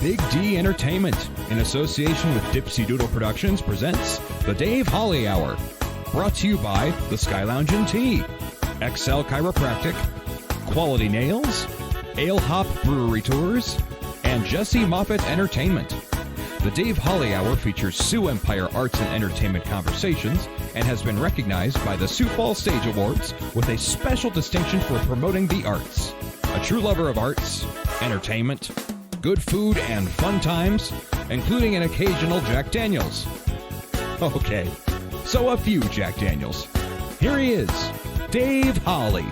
Big D Entertainment, in association with Dipsy Doodle Productions, presents The Dave Holly Hour. Brought to you by The Sky Lounge and Tea, XL Chiropractic, Quality Nails, Ale Hop Brewery Tours, and Jesse Moffitt Entertainment. The Dave Holly Hour features Sioux Empire Arts and Entertainment conversations and has been recognized by the Sioux Falls Stage Awards with a special distinction for promoting the arts. A true lover of arts, entertainment, good food, and fun times, including an occasional Jack Daniels. Okay, so a few Jack Daniels. Here he is, Dave Holly.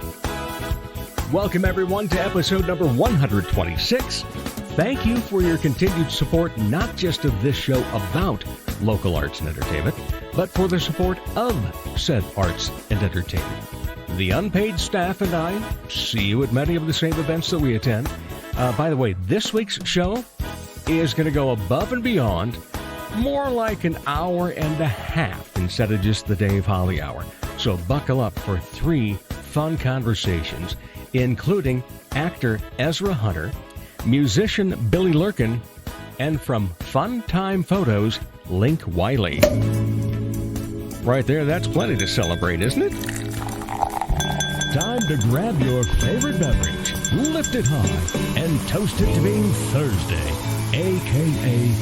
Welcome, everyone, to episode number 126. Thank you for your continued support, not just of this show about local arts and entertainment, but for the support of said arts and entertainment. The unpaid staff and I see you at many of the same events that we attend. By the way, this week's show is going to go above and beyond, more like an hour and a half instead of just the Dave Holly Hour. So buckle up for 3 fun conversations, including actor Ezra Hunter, musician Billy Lurken, and from FunTimeFotos, Link Wiley. Right there, that's plenty to celebrate, isn't it? Time to grab your favorite beverage, lift it high, and toast it to being Thursday, a.k.a.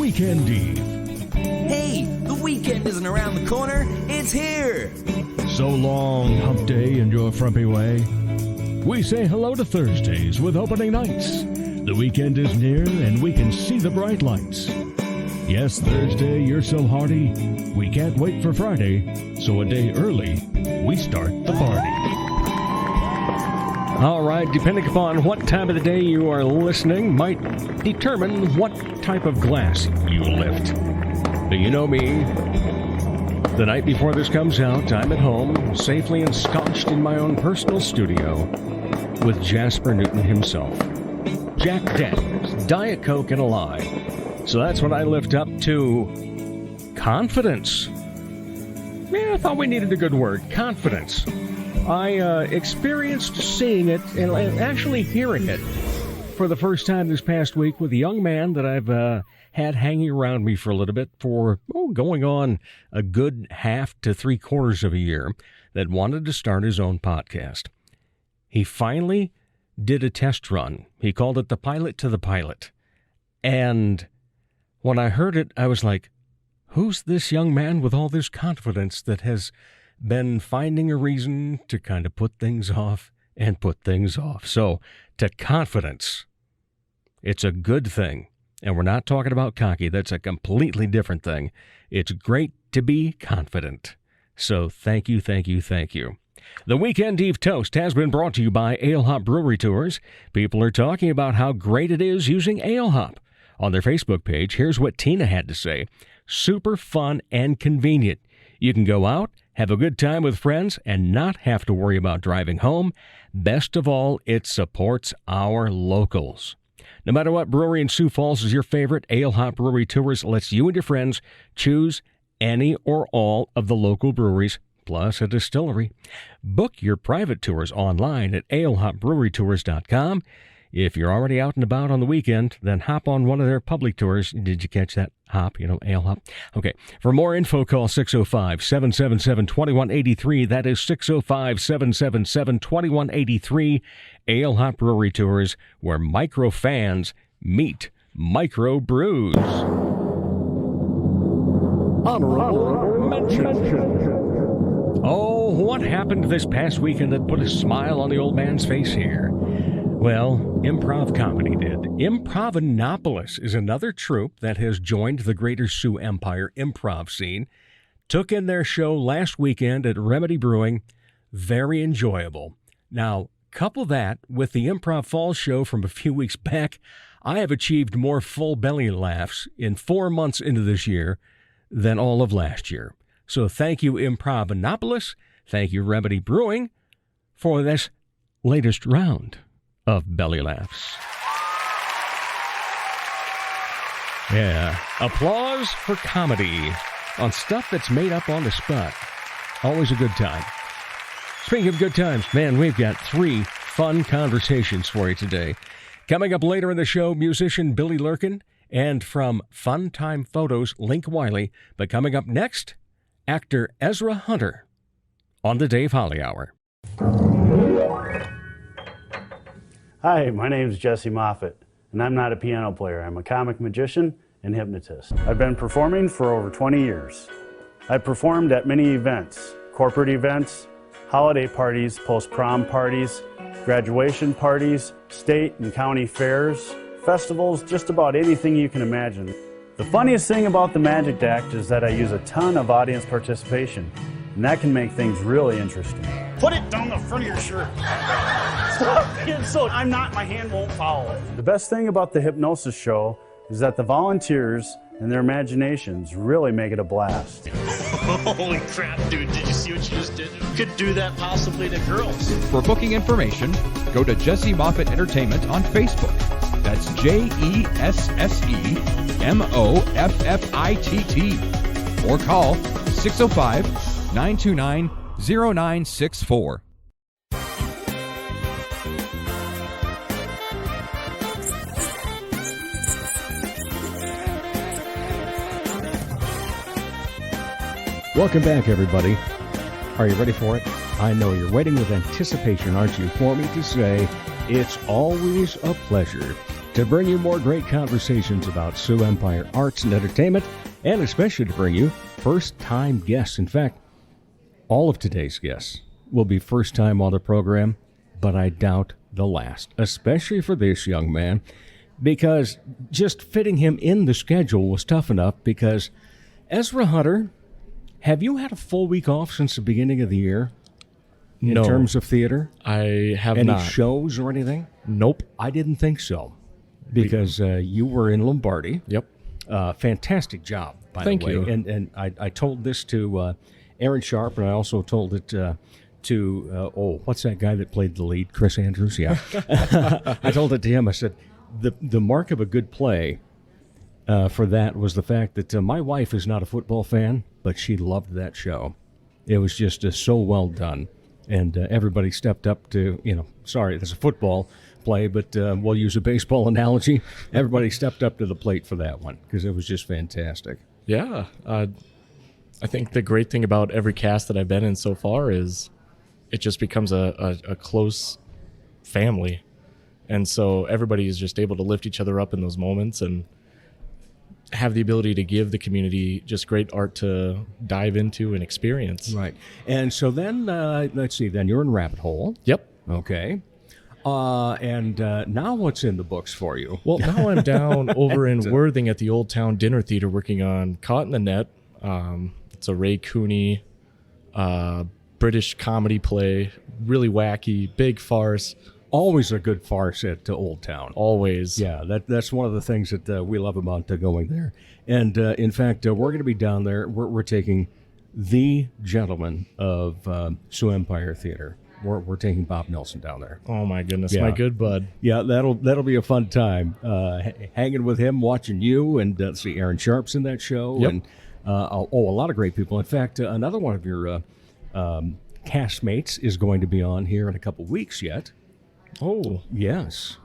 Weekend Eve. Hey, the weekend isn't around the corner, it's here! So long, hump day, and your frumpy way. We say hello to Thursdays with opening nights. The weekend is near and we can see the bright lights. Yes, Thursday, you're so hearty, we can't wait for Friday, so a day early, we start the party. All right, depending upon what time of the day you are listening might determine what type of glass you lift. But you know me, the night before this comes out, I'm at home, safely ensconced in my own personal studio with Jasper Newton himself. Jack Daniels, Diet Coke, and a lime. So that's what I lift up to. Confidence. Yeah, I thought we needed a good word. Confidence. I experienced seeing it and actually hearing it for the first time this past week with a young man that I've had hanging around me for a little bit for going on a good half to 3/4 of a year that wanted to start his own podcast. He finally did a test run. He called it the pilot to the pilot. And when I heard it, I was like, who's this young man with all this confidence that has been finding a reason to kind of put things off and put things off? So, to confidence, it's a good thing. And we're not talking about cocky. That's a completely different thing. It's great to be confident. So thank you, thank you, thank you. The Weekend Eve Toast has been brought to you by Ale Hop Brewery Tours. People are talking about how great it is using Ale Hop. On their Facebook page, here's what Tina had to say. Super fun and convenient. You can go out, have a good time with friends, and not have to worry about driving home. Best of all, it supports our locals. No matter what brewery in Sioux Falls is your favorite, Ale Hop Brewery Tours lets you and your friends choose any or all of the local breweries, plus a distillery. Book your private tours online at alehopbrewerytours.com. If you're already out and about on the weekend, then hop on one of their public tours. Did you catch that? Hop, Ale Hop. Okay. For more info, call 605-777-2183. That is 605-777-2183. Ale Hop Brewery Tours, where micro fans meet micro brews. Honorable mention. Oh, what happened this past weekend that put a smile on the old man's face here? Well, improv comedy did. Improvinopolis is another troupe that has joined the greater Sioux Empire improv scene. Took in their show last weekend at Remedy Brewing. Very enjoyable. Now, couple that with the Improv Falls show from a few weeks back. I have achieved more full belly laughs in 4 months into this year than all of last year. So thank you, Improvinopolis. Thank you, Remedy Brewing, for this latest round of belly laughs. Yeah, applause for comedy on stuff that's made up on the spot. Always a good time. Speaking of good times, man, we've got 3 fun conversations for you today. Coming up later in the show, musician Billy Lurken, and from FunTimeFotos, Link Wiley. But coming up next, actor Ezra Hunter on the Dave Holly Hour. Hi, my name is Jesse Moffett, and I'm not a piano player. I'm a comic magician and hypnotist. I've been performing for over 20 years. I've performed at many events, corporate events, holiday parties, post-prom parties, graduation parties, state and county fairs, festivals, just about anything you can imagine. The funniest thing about the Magic Act is that I use a ton of audience participation, and that can make things really interesting. Put it down the front of your shirt. Stop being so my hand won't follow it. The best thing about the hypnosis show is that the volunteers and their imaginations really make it a blast. Holy crap, dude, did you see what you just did? You could do that possibly to girls. For booking information, go to Jesse Moffett Entertainment on Facebook. That's JESSEMOFFITT. Or call 605-929-0964. Welcome back, everybody. Are you ready for it? I know you're waiting with anticipation, aren't you, for me to say it's always a pleasure to bring you more great conversations about Sioux Empire Arts and Entertainment, and especially to bring you first-time guests. In fact, all of today's guests will be first-time on the program, but I doubt the last, especially for this young man, because just fitting him in the schedule was tough enough. Because Ezra Hunter, have you had a full week off since the beginning of the year in terms of theater? I have Any not. shows or anything? Nope. I didn't think so, because you were in Lombardi. Yep. Fantastic job, by Thank the way. you. And I told this to Aaron Sharp, and I also told it to, what's that guy that played the lead? Chris Andrews? Yeah. I told it to him. I said, the mark of a good play for that was the fact that my wife is not a football fan, but she loved that show. It was just so well done. And everybody stepped up to, sorry, there's a football play, but we'll use a baseball analogy. Everybody stepped up to the plate for that one because it was just fantastic. Yeah. I think the great thing about every cast that I've been in so far is it just becomes a close family. And so everybody is just able to lift each other up in those moments and have the ability to give the community just great art to dive into and experience. Right. And so then, let's see, then you're in Rabbit Hole. Yep. Okay. And now what's in the books for you? Well, now I'm down over in Worthing at the Old Town Dinner Theater working on Caught in the Net. It's a Ray Cooney British comedy play, really wacky, big farce. Always a good farce at Old Town. Always. Yeah, that's one of the things that we love about going there. And in fact, we're going to be down there. We're taking the gentleman of Sioux Empire Theater. We're taking Bob Nelson down there. Oh my goodness, Yeah. my good bud. Yeah, that'll be a fun time. Hanging with him, watching you, and see Aaron Sharp's in that show. Yep. And a lot of great people. In fact, another one of your castmates is going to be on here in a couple weeks yet. Oh. Yes.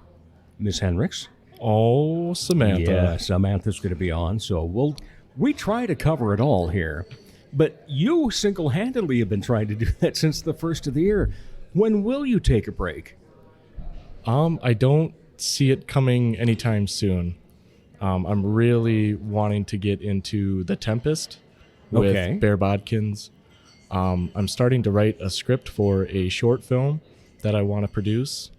Miss Henricks. Oh, Samantha. Yeah, Samantha's going to be on. So we try to cover it all here. But you single-handedly have been trying to do that since the first of the year. When will you take a break? I don't see it coming anytime soon. I'm really wanting to get into The Tempest with Okay. Bear Bodkins. I'm starting to write a script for a short film that I want to produce.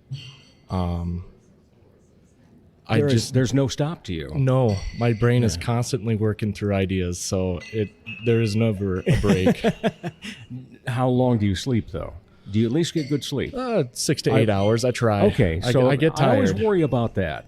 There's no stop to you. No, my brain is constantly working through ideas, so there is never a break. How long do you sleep, though? Do you at least get good sleep? 6 to 8 hours. I try. Okay, so I get tired. I always worry about that.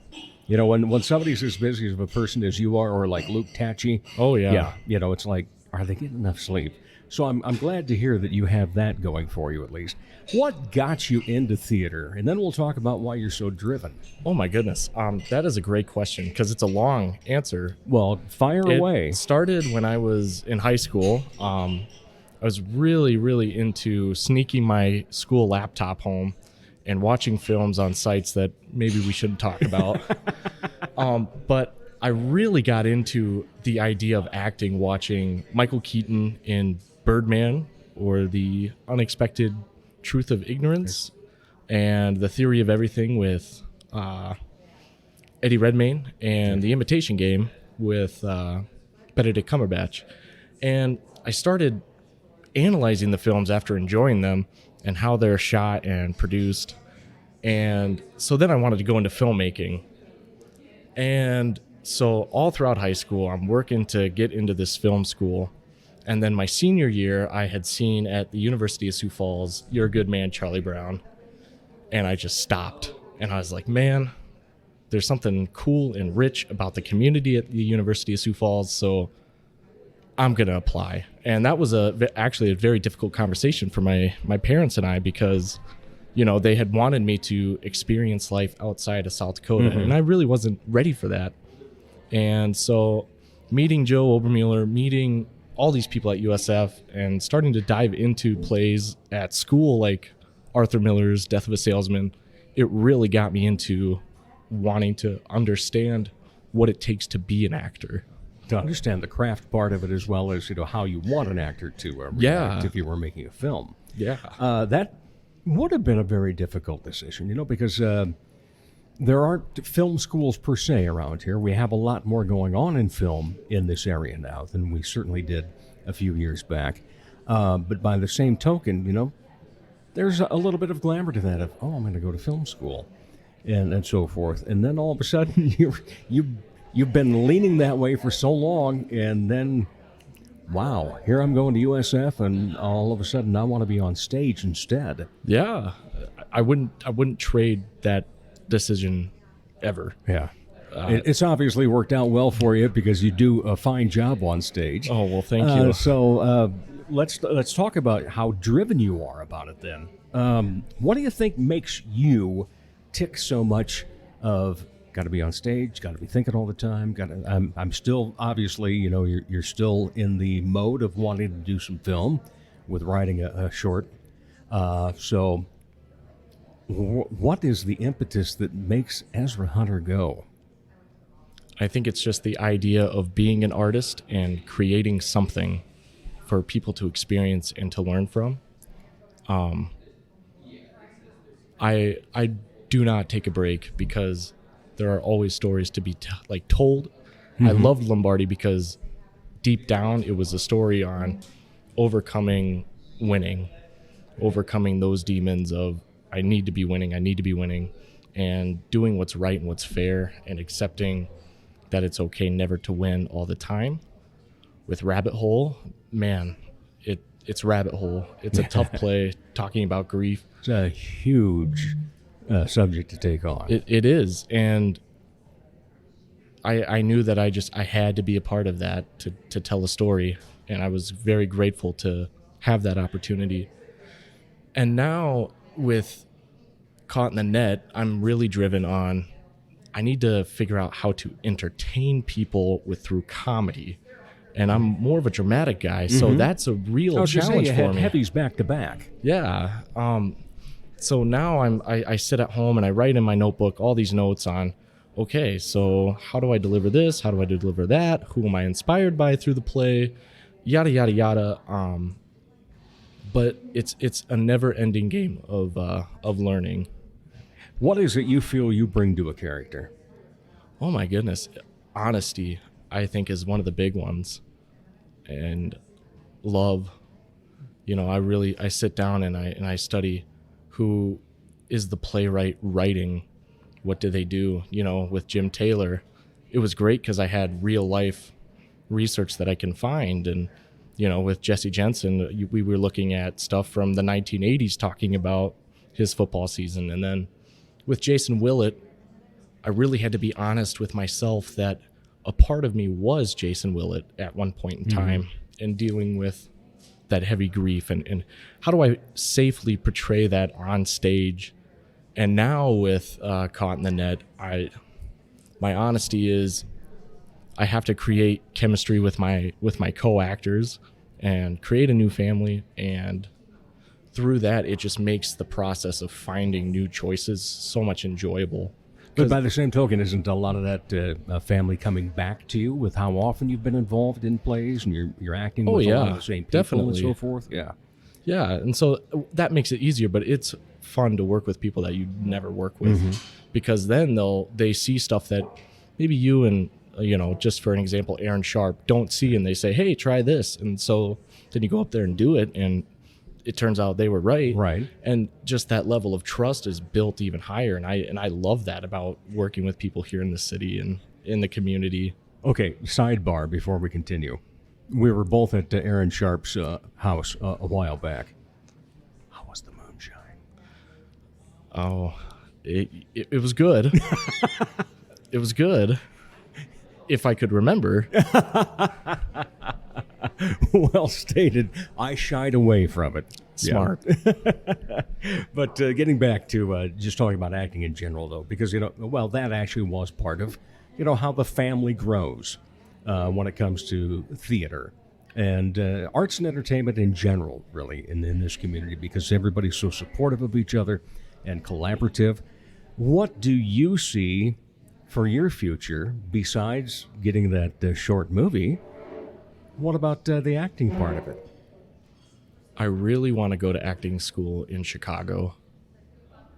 When somebody's as busy as a person as you are, or like Luke Tatchy. Oh, yeah. Yeah, it's like, are they getting enough sleep? So I'm glad to hear that you have that going for you, at least. What got you into theater? And then we'll talk about why you're so driven. Oh, my goodness. That is a great question because it's a long answer. Well, fire away. It started when I was in high school. I was really, really into sneaking my school laptop home and watching films on sites that maybe we shouldn't talk about. But I really got into the idea of acting watching Michael Keaton in Birdman, or The Unexpected Truth of Ignorance, and The Theory of Everything with Eddie Redmayne, and The Imitation Game with Benedict Cumberbatch. And I started analyzing the films after enjoying them and how they're shot and produced. And so then I wanted to go into filmmaking. And so all throughout high school, I'm working to get into this film school. And then my senior year, I had seen at the University of Sioux Falls, You're a Good Man, Charlie Brown. And I just stopped. And I was like, man, there's something cool and rich about the community at the University of Sioux Falls. So I'm going to apply. And that was actually a very difficult conversation for my parents and I, because, you know, they had wanted me to experience life outside of South Dakota. Mm-hmm. And I really wasn't ready for that. And so meeting Joe Obermueller, meeting all these people at USF, and starting to dive into plays at school like Arthur Miller's Death of a Salesman, it really got me into wanting to understand what it takes to be an actor. To understand the craft part of it, as well as, you know, how you want an actor to react if you were making a film. Yeah. That would have been a very difficult decision, you know, because there aren't film schools per se around here. We have a lot more going on in film in this area now than we certainly did a few years back. But by the same token, you know, there's a little bit of glamour to that of, oh, I'm going to go to film school and so forth. And then all of a sudden you've been leaning that way for so long, and then, wow, here I'm going to USF, and all of a sudden I want to be on stage instead. Yeah. I wouldn't trade that decision ever. Yeah. It's obviously worked out well for you, because you do a fine job on stage. Oh, well, thank you. So let's talk about how driven you are about it then. What do you think makes you tick so much of got to be on stage, got to be thinking all the time, I'm still, obviously, you know, you're still in the mode of wanting to do some film with writing a short. So what is the impetus that makes Ezra Hunter go? I think it's just the idea of being an artist and creating something for people to experience and to learn from. I do not take a break, because there are always stories to be told. Mm-hmm. I loved Lombardi because deep down it was a story on overcoming winning, overcoming those demons of I need to be winning, and doing what's right and what's fair, and accepting that it's okay never to win all the time. With Rabbit Hole, man, it's Rabbit Hole. It's a tough play, talking about grief. It's a huge subject to take on. It is, and I knew that I had to be a part of that to tell a story, and I was very grateful to have that opportunity. And now with Caught in the Net, I'm really driven on, I need to figure out how to entertain people through comedy. And I'm more of a dramatic guy, so that's a real challenge for me. Heavies back to back. Yeah. So now I sit at home and I write in my notebook all these notes on, okay, so how do I deliver this? How do I deliver that? Who am I inspired by through the play? Yada, yada, yada. But it's a never-ending game of learning. What is it you feel you bring to a character? Oh my goodness. Honesty, I think, is one of the big ones. And love. You know, I sit down and I study who is the playwright writing. What do they do? You know, with Jim Taylor, it was great because I had real life research that I can find. And, you know, with Jesse Jensen, we were looking at stuff from the 1980s talking about his football season. And then with Jason Willett, I really had to be honest with myself that a part of me was Jason Willett at one point in time, and dealing with that heavy grief, and how do I safely portray that on stage. And now with Caught in the Net, my honesty is I have to create chemistry with my co-actors and create a new family and through that, it just makes the process of finding new choices so much enjoyable. But by the same token, isn't a lot of that family coming back to you with how often you've been involved in plays and you're acting with a lot of the same people definitely. and so forth? Yeah. Yeah, and so that makes it easier, but it's fun to work with people that you never work with, because then they see stuff that maybe you and, just for an example, Aaron Sharp don't see, and they say, hey, try this. And so then you go up there and do it, and it turns out they were right. Right. And just that level of trust is built even higher. And I love that about working with people here in the city and in the community. Okay, sidebar before we continue. We were both at Aaron Sharp's house a while back. How was the moonshine? Oh, it was good. It was good. If I could remember. Well stated. I shied away from it. Smart. Yeah. But getting back to just talking about acting in general, though, because, that actually was part of, how the family grows when it comes to theater and arts and entertainment in general, really, in this community, because everybody's so supportive of each other and collaborative. What do you see for your future besides getting that short movie? What about the acting part of it? I really want to go to acting school in Chicago,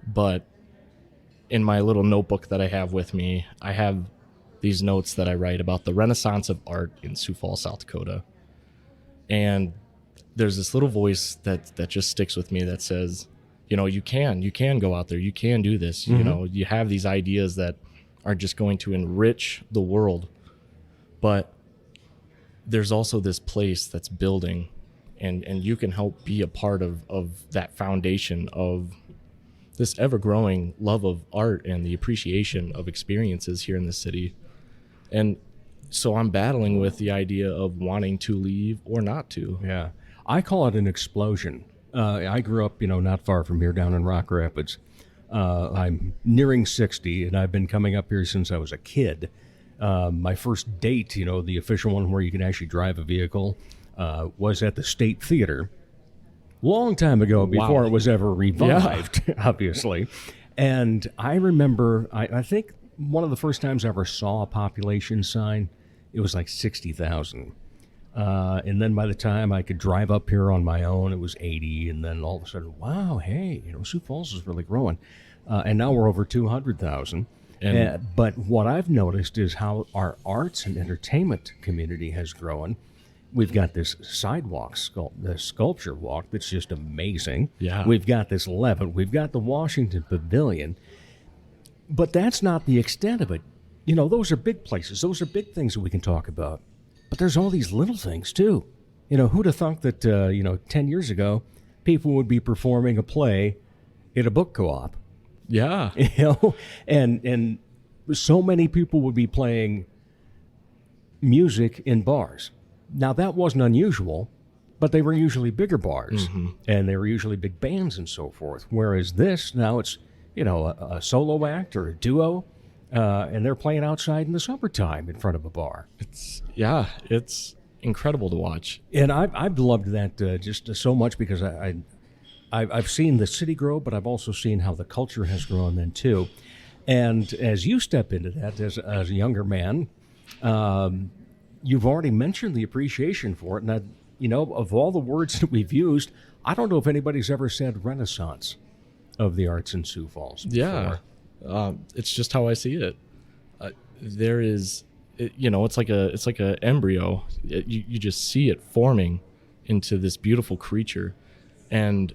but in my little notebook that I have with me, I have these notes that I write about the Renaissance of art in Sioux Falls, South Dakota. And there's this little voice that just sticks with me that says, you can go out there, you can do this. You have these ideas that are just going to enrich the world, but there's also this place that's building, and you can help be a part of that foundation of this ever-growing love of art and the appreciation of experiences here in the city. And so I'm battling with the idea of wanting to leave or not to. Yeah. I call it an explosion. I grew up, not far from here, down in Rock Rapids. I'm nearing 60, and I've been coming up here since I was a kid. My first date, the official one where you can actually drive a vehicle, was at the State Theater. Long time ago, before it was ever revived, obviously. And I remember, I think one of the first times I ever saw a population sign, it was like 60,000. And then by the time I could drive up here on my own, it was 80. And then all of a sudden, wow, hey, Sioux Falls is really growing. And now we're over 200,000. But what I've noticed is how our arts and entertainment community has grown. We've got this sidewalk, the sculpture walk that's just amazing. Yeah. We've got this Levitt. We've got the Washington Pavilion. But that's not the extent of it. Those are big places. Those are big things that we can talk about. But there's all these little things, too. Who'd have thunk that, 10 years ago, people would be performing a play at a book co-op? Yeah. And so many people would be playing music in bars. Now, that wasn't unusual, but they were usually bigger bars, and they were usually big bands and so forth. Whereas this, now it's, a solo act or a duo, and they're playing outside in the summertime in front of a bar. It's incredible to watch. And I've loved that just so much because I've seen the city grow, but I've also seen how the culture has grown then too. And as you step into that as a younger man, you've already mentioned the appreciation for it. And of all the words that we've used, I don't know if anybody's ever said Renaissance of the arts in Sioux Falls before. Yeah, it's just how I see it. There is, it's like a embryo. You just see it forming into this beautiful creature, and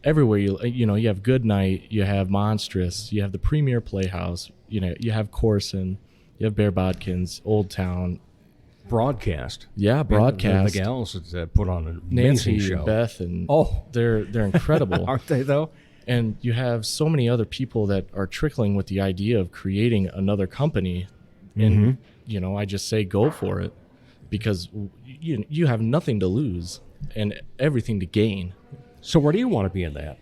everywhere you have Goodnight, you have Monstrous, you have the Premier Playhouse, you have Corson, you have Bear Bodkins, Old Town, Broadcast. Yeah, Broadcast. The gals that put on an Nancy, amazing show. Beth, and they're incredible, aren't they though? And you have so many other people that are trickling with the idea of creating another company, and I just say go for it, because you have nothing to lose and everything to gain. So where do you want to be in that?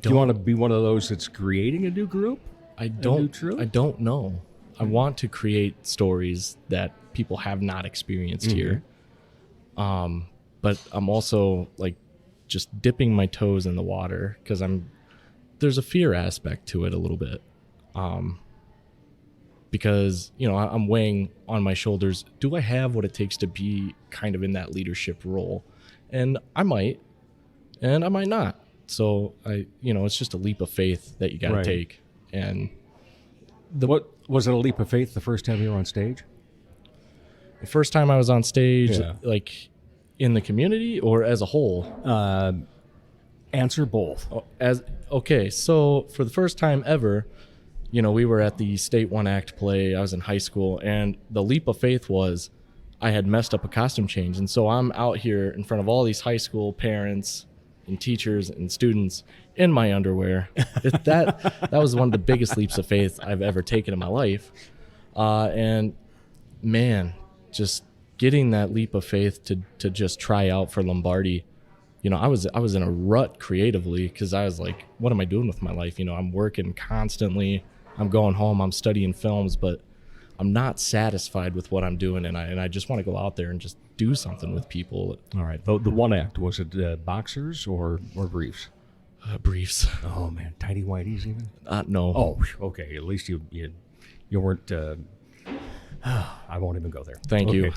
Do you want to be one of those that's creating a new group? I don't know. I want to create stories that people have not experienced here. but I'm also like just dipping my toes in the water because there's a fear aspect to it a little bit. Because, you know, I'm weighing on my shoulders, do I have what it takes to be kind of in that leadership role? And I might, and I might not. So it's just a leap of faith that you got to take. And what was it, a leap of faith the first time you were on stage? The first time I was on stage, like in the community or as a whole? Answer both. So for the first time ever, we were at the state one act play. I was in high school, and the leap of faith was I had messed up a costume change. And so I'm out here in front of all these high school parents and teachers and students in my underwear. That was one of the biggest leaps of faith I've ever taken in my life. And man, just getting that leap of faith to just try out for Lombardi. I was in a rut creatively because I was like, what am I doing with my life? I'm working constantly. I'm going home. I'm studying films, but I'm not satisfied with what I'm doing, and I just want to go out there and just do something with people. All right. The one act, was it boxers or briefs? Briefs. Oh man, tidy whities even? No. Oh, okay. At least you weren't. I won't even go there. Thank you.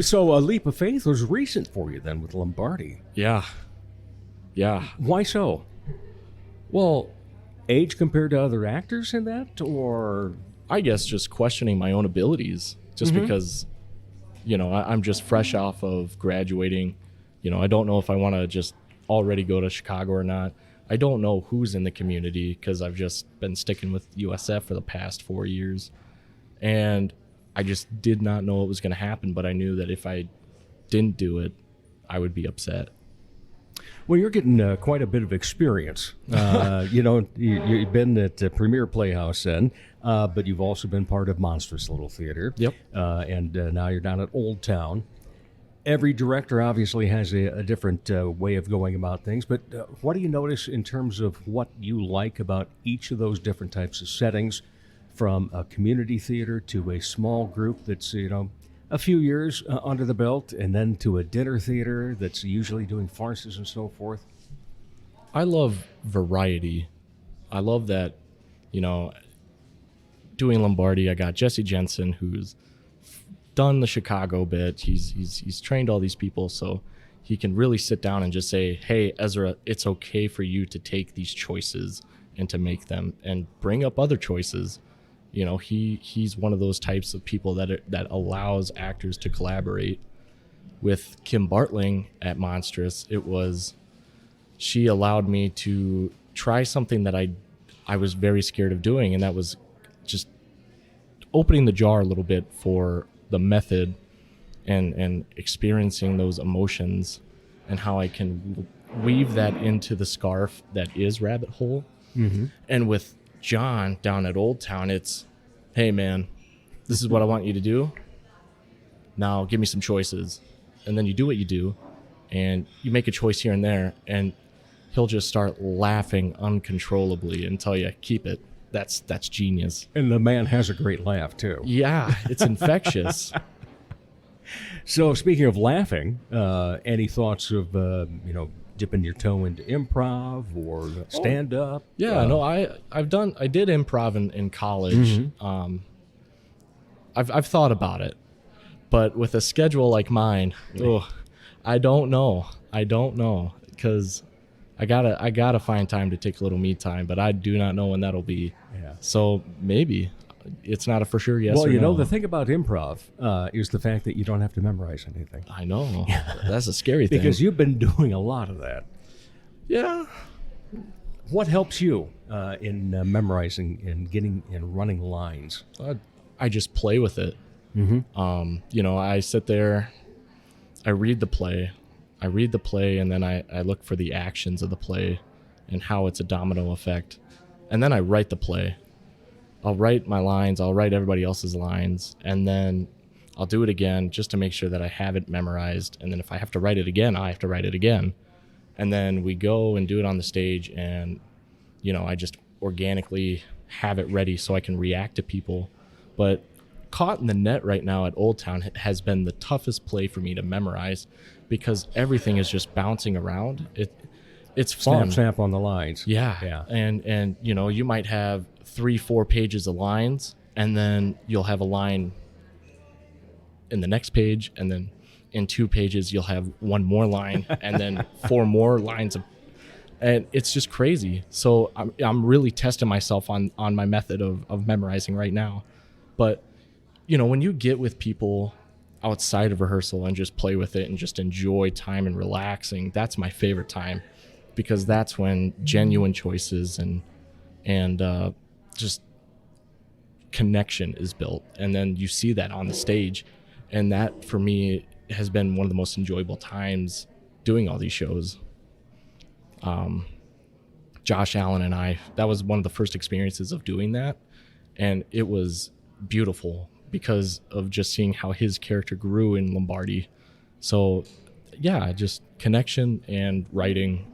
So a leap of faith was recent for you then with Lombardi. Yeah. Why so? Well, age compared to other actors in that, or I guess just questioning my own abilities, just because, I'm just fresh off of graduating. I don't know if I want to just already go to Chicago or not. I don't know who's in the community because I've just been sticking with USF for the past 4 years. And I just did not know what was going to happen, but I knew that if I didn't do it, I would be upset. Well, you're getting quite a bit of experience. You've been at Premier Playhouse then, but you've also been part of Monstrous Little Theater. Yep. And now you're down at Old Town. Every director obviously has a different way of going about things, but what do you notice in terms of what you like about each of those different types of settings, from a community theater to a small group that's, a few years under the belt, and then to a dinner theater that's usually doing farces and so forth? I love variety. I love that, doing Lombardi, I got Jesse Jensen, who's done the Chicago bit. He's trained all these people, so he can really sit down and just say, hey, Ezra, it's okay for you to take these choices and to make them and bring up other choices. He's one of those types of people that allows actors to collaborate. With Kim Bartling at Monstrous, she allowed me to try something that I was very scared of doing, and that was just opening the jar a little bit for the method and experiencing those emotions and how I can weave that into the scarf that is Rabbit Hole. Mm-hmm. And with John down at Old Town, it's, hey man, this is what I want you to do. Now give me some choices. And then you do what you do, and you make a choice here and there, and he'll just start laughing uncontrollably and tell you, keep it. That's genius. And the man has a great laugh too. Yeah, it's infectious. So speaking of laughing, any thoughts of dipping your toe into improv or stand up? Yeah, no, I did improv in college. Mm-hmm. I've thought about it, but with a schedule like mine, I don't know because I gotta find time to take a little me time, but I do not know when that'll be. Yeah. So maybe it's not a for sure yes. Well, or no. The thing about improv is the fact that you don't have to memorize anything. I know. That's a scary thing. Because you've been doing a lot of that. Yeah. What helps you in memorizing and getting and running lines? I just play with it. Mm-hmm. I sit there, I read the play, and then I look for the actions of the play and how it's a domino effect. And then I write the play. I'll write my lines, I'll write everybody else's lines, and then I'll do it again just to make sure that I have it memorized. And then if I have to write it again, I have to write it again. And then we go and do it on the stage, and, I just organically have it ready so I can react to people. But Caught in the Net right now at Old Town has been the toughest play for me to memorize because everything is just bouncing around. It's fun. Snap on the lines. Yeah. And you know, you might have 3-4 pages of lines, and then you'll have a line in the next page, and then in 2 pages you'll have one more line, and then 4 more lines and it's just crazy. So I'm really testing myself on my method of memorizing right now. But you know, when you get with people outside of rehearsal and just play with it and just enjoy time and relaxing, that's my favorite time, because that's when genuine choices and just connection is built. And then you see that on the stage. And that, for me, has been one of the most enjoyable times doing all these shows. Josh Allen and I, that was one of the first experiences of doing that. And it was beautiful because of just seeing how his character grew in Lombardi. So, yeah, just connection and writing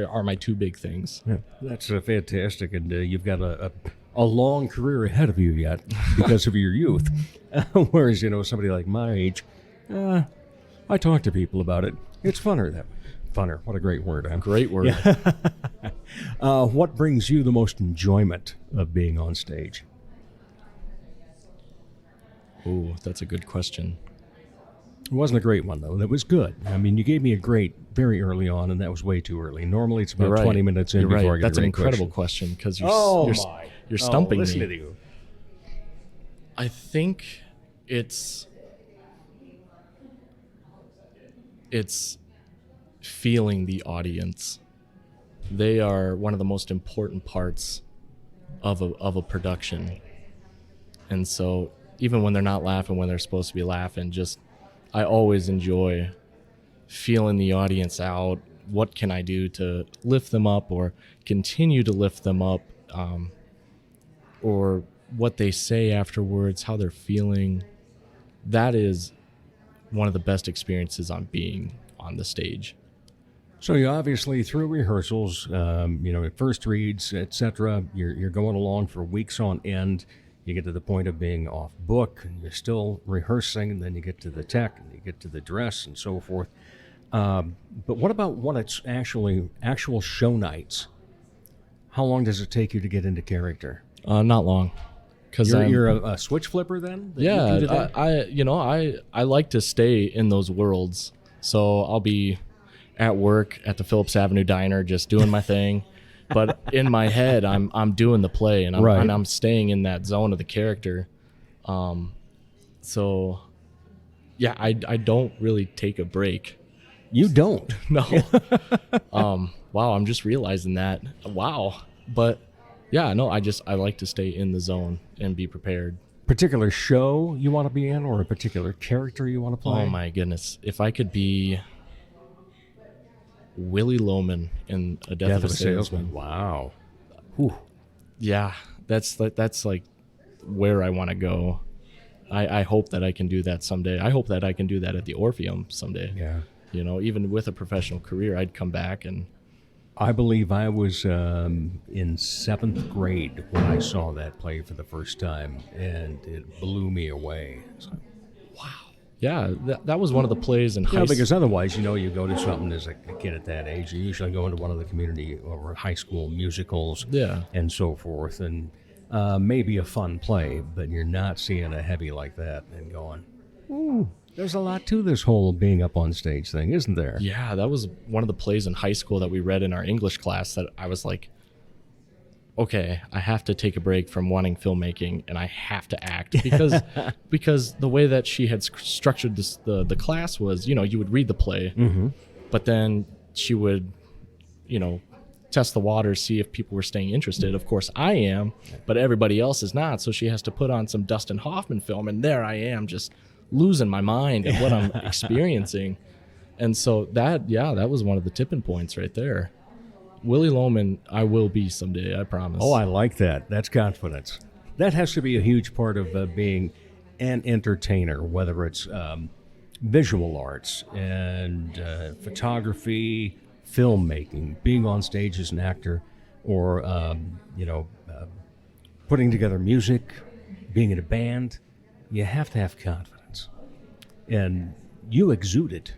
are my 2 big things. Yeah, that's fantastic. And you've got a long career ahead of you yet because of your youth. Whereas, you know, somebody like my age, I talk to people about it. It's funner that way. Funner. What a great word. Huh? Great word. Yeah. What brings you the most enjoyment of being on stage? Ooh, that's a good question. It wasn't a great one, though. That was good. I mean, you gave me a great very early on, and that was way too early. Normally, it's about You're right. 20 minutes in You're before right. I get That's a an great incredible question because you're stumping listen me. to you. I think it's feeling the audience. They are one of the most important parts of a production. And so even when they're not laughing, when they're supposed to be laughing, I always enjoy feeling the audience out. What can I do to lift them up or continue to lift them up? Or what they say afterwards, how they're feeling. That is one of the best experiences on being on the stage. So you obviously, through rehearsals, first reads, etc., you're going along for weeks on end. You get to the point of being off book, and you're still rehearsing, and then you get to the tech, and you get to the dress, and so forth. But what about when it's actual show nights? How long does it take you to get into character? Not long. Because you're a switch flipper then? Yeah, I like to stay in those worlds. So I'll be at work at the Phillips Avenue Diner just doing my thing. But in my head, I'm doing the play, and I'm staying in that zone of the character. So, yeah, I don't really take a break. You don't? No. Wow, I'm just realizing that. Wow. But, yeah, no, I like to stay in the zone and be prepared. Particular show you want to be in, or a particular character you want to play? Oh, my goodness. If I could be Willie Loman in A Death of a Salesman. Wow. Whew. Yeah, that's like where I want to go. I hope that I can do that someday. I hope that I can do that at the Orpheum someday. Yeah. You know, even with a professional career, I'd come back and... I believe I was in 7th grade when I saw that play for the first time, and it blew me away. It's like, wow. Yeah, that was one of the plays in high school. Because otherwise, you go to something as a kid at that age. You usually go into one of the community or high school musicals and so forth, and maybe a fun play, but you're not seeing a heavy like that and going, ooh, there's a lot to this whole being up on stage thing, isn't there? Yeah, that was one of the plays in high school that we read in our English class that I was like, okay, I have to take a break from wanting filmmaking and I have to act because the way that she had structured the class was, you would read the play, but then she would, test the waters, see if people were staying interested. Of course I am, but everybody else is not. So she has to put on some Dustin Hoffman film, and there I am just losing my mind at what I'm experiencing. And so that was one of the tipping points right there. Willie Loman, I will be someday, I promise. Oh, I like that. That's confidence. That has to be a huge part of being an entertainer, whether it's visual arts and photography, filmmaking, being on stage as an actor, or, putting together music, being in a band. you have to have confidence. And you exude it.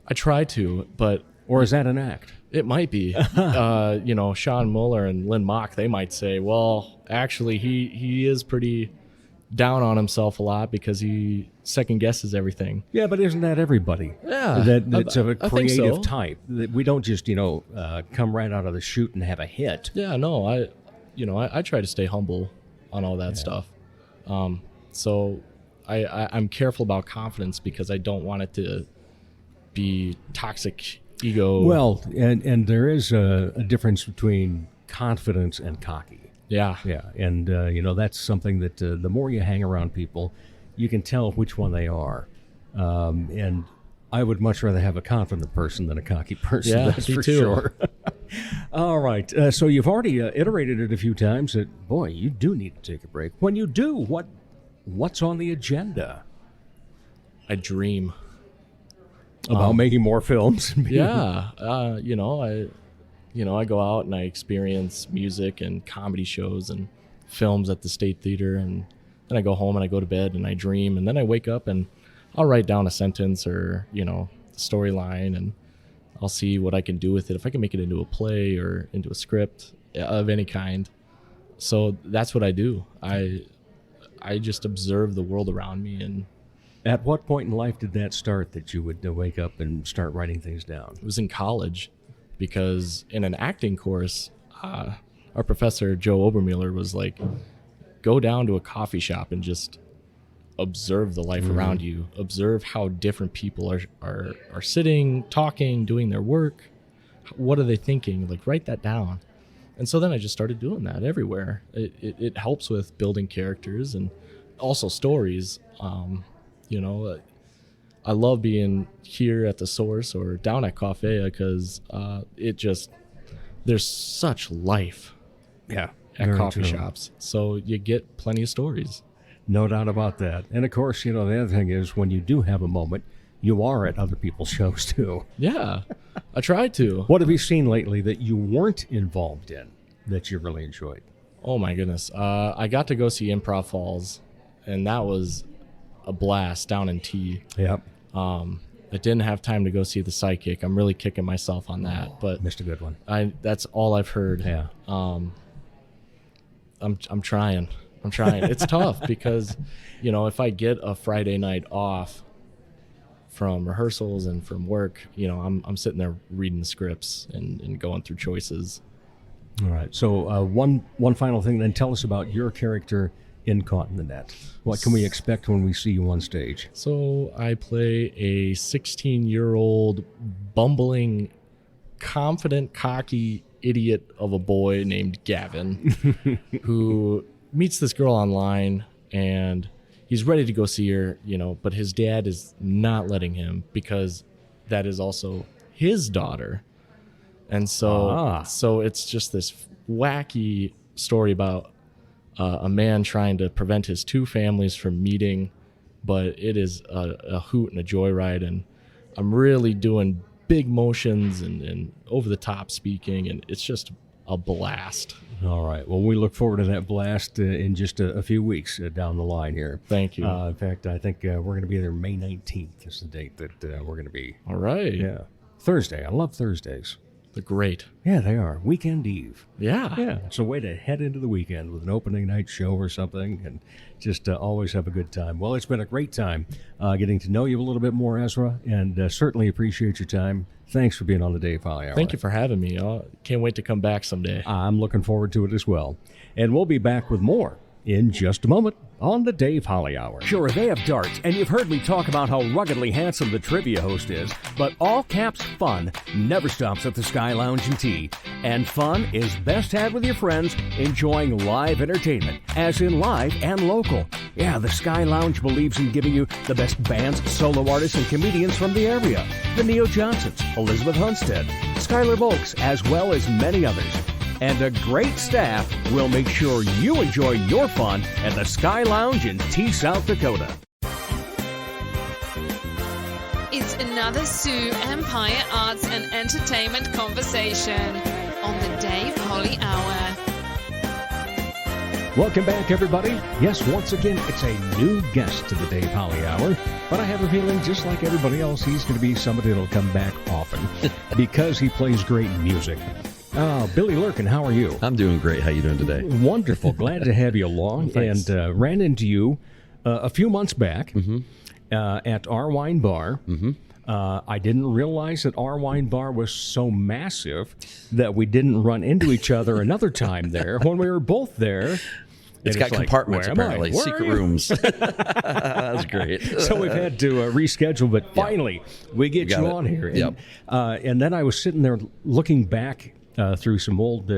I try to, but Or is that an act? it might be. Sean Muller and Lynn Mock, they might say, well, actually, he is pretty down on himself a lot because he second guesses everything. Yeah, but isn't that everybody? Yeah, That's a I think creative so. type. That we don't just, come right out of the chute and have a hit. Yeah, no, I try to stay humble on all that stuff. So I'm careful about confidence because I don't want it to be toxic ego. Well, and there is a difference between confidence and cocky. Yeah. Yeah, and that's something that the more you hang around people, you can tell which one they are. And I would much rather have a confident person than a cocky person. Yeah, that's me for too. sure. All right, so you've already iterated it a few times that, boy, you do need to take a break. When you do, what's on the agenda? I dream. About making more films? Yeah. I go out and I experience music and comedy shows and films at the State Theater, and then I go home and I go to bed and I dream, and then I wake up and I'll write down a sentence or, the storyline, and I'll see what I can do with it, if I can make it into a play or into a script of any kind. So that's what I do. I just observe the world around me. And At what point in life did that start, that you would wake up and start writing things down? it was in college, because in an acting course, our professor, Joe Obermuller, was like, go down to a coffee shop and just observe the life around you. Observe how different people are sitting, talking, doing their work. What are they thinking? Like, write that down. And so then I just started doing that everywhere. It helps with building characters and also stories. I love being here at the Source or down at Coffea because there's such life Yeah. at very coffee true. shops. So you get plenty of stories. No doubt about that. And of course, the other thing is, when you do have a moment, you are at other people's shows too. Yeah, I tried to. What have you seen lately that you weren't involved in that you really enjoyed? Oh my goodness. I got to go see Improv Falls, and that was a blast down in T. Yep. I didn't have time to go see The Psychic. I'm really kicking myself on that, but Missed a good one. that's all I've heard. Yeah. I'm trying. It's tough because, if I get a Friday night off from rehearsals and from work, I'm sitting there reading the scripts and going through choices. All right. So one final thing, then tell us about your character in Caught in the Net. What can we expect when we see you on stage? So I play a 16-year-old bumbling, confident, cocky idiot of a boy named Gavin who meets this girl online, and he's ready to go see her, but his dad is not letting him because that is also his daughter. And so it's just this wacky story about a man trying to prevent his two families from meeting, but it is a hoot and a joyride, and I'm really doing big motions and over-the-top speaking, and it's just a blast. All right. Well, we look forward to that blast in just a few weeks down the line here. Thank you. In fact, I think we're going to be there May 19th is the date that we're going to be. All right. Yeah. Thursday. I love Thursdays. They're great. Yeah, they are. Weekend Eve. Yeah. Yeah, it's a way to head into the weekend with an opening night show or something, and just always have a good time. Well, it's been a great time getting to know you a little bit more, Ezra, and certainly appreciate your time. Thanks for being on the Dave Holly Hour. Thank you for having me. Can't wait to come back someday. I'm looking forward to it as well. And we'll be back with more in just a moment on the Dave Holly Hour. Sure, they have darts, and you've heard me talk about how ruggedly handsome the trivia host is, but all caps fun never stops at the Sky Lounge and Tea. And fun is best had with your friends enjoying live entertainment, as in live and local. Yeah, the Sky Lounge believes in giving you the best bands, solo artists, and comedians from the area. The Neo Johnsons, Elizabeth Hunstead, Skylar Volks, as well as many others. And a great staff will make sure you enjoy your fun at the Sky Lounge in Tea, South Dakota. It's another Sioux Empire Arts and Entertainment conversation on the Dave Holly Hour. Welcome back, everybody. Yes, once again, it's a new guest to the Dave Holly Hour, but I have a feeling, just like everybody else, he's going to be somebody that'll come back often because he plays great music. Billy Lurken, how are you? I'm doing great. How you doing today? Wonderful. Glad to have you along. Thanks. And ran into you a few months back at our wine bar. I didn't realize that our wine bar was so massive that we didn't run into each other another time there when we were both there. It's got compartments, apparently. Secret rooms. That's great. So we've had to reschedule, but finally we get you on here. And, and then I was sitting there looking back through some old...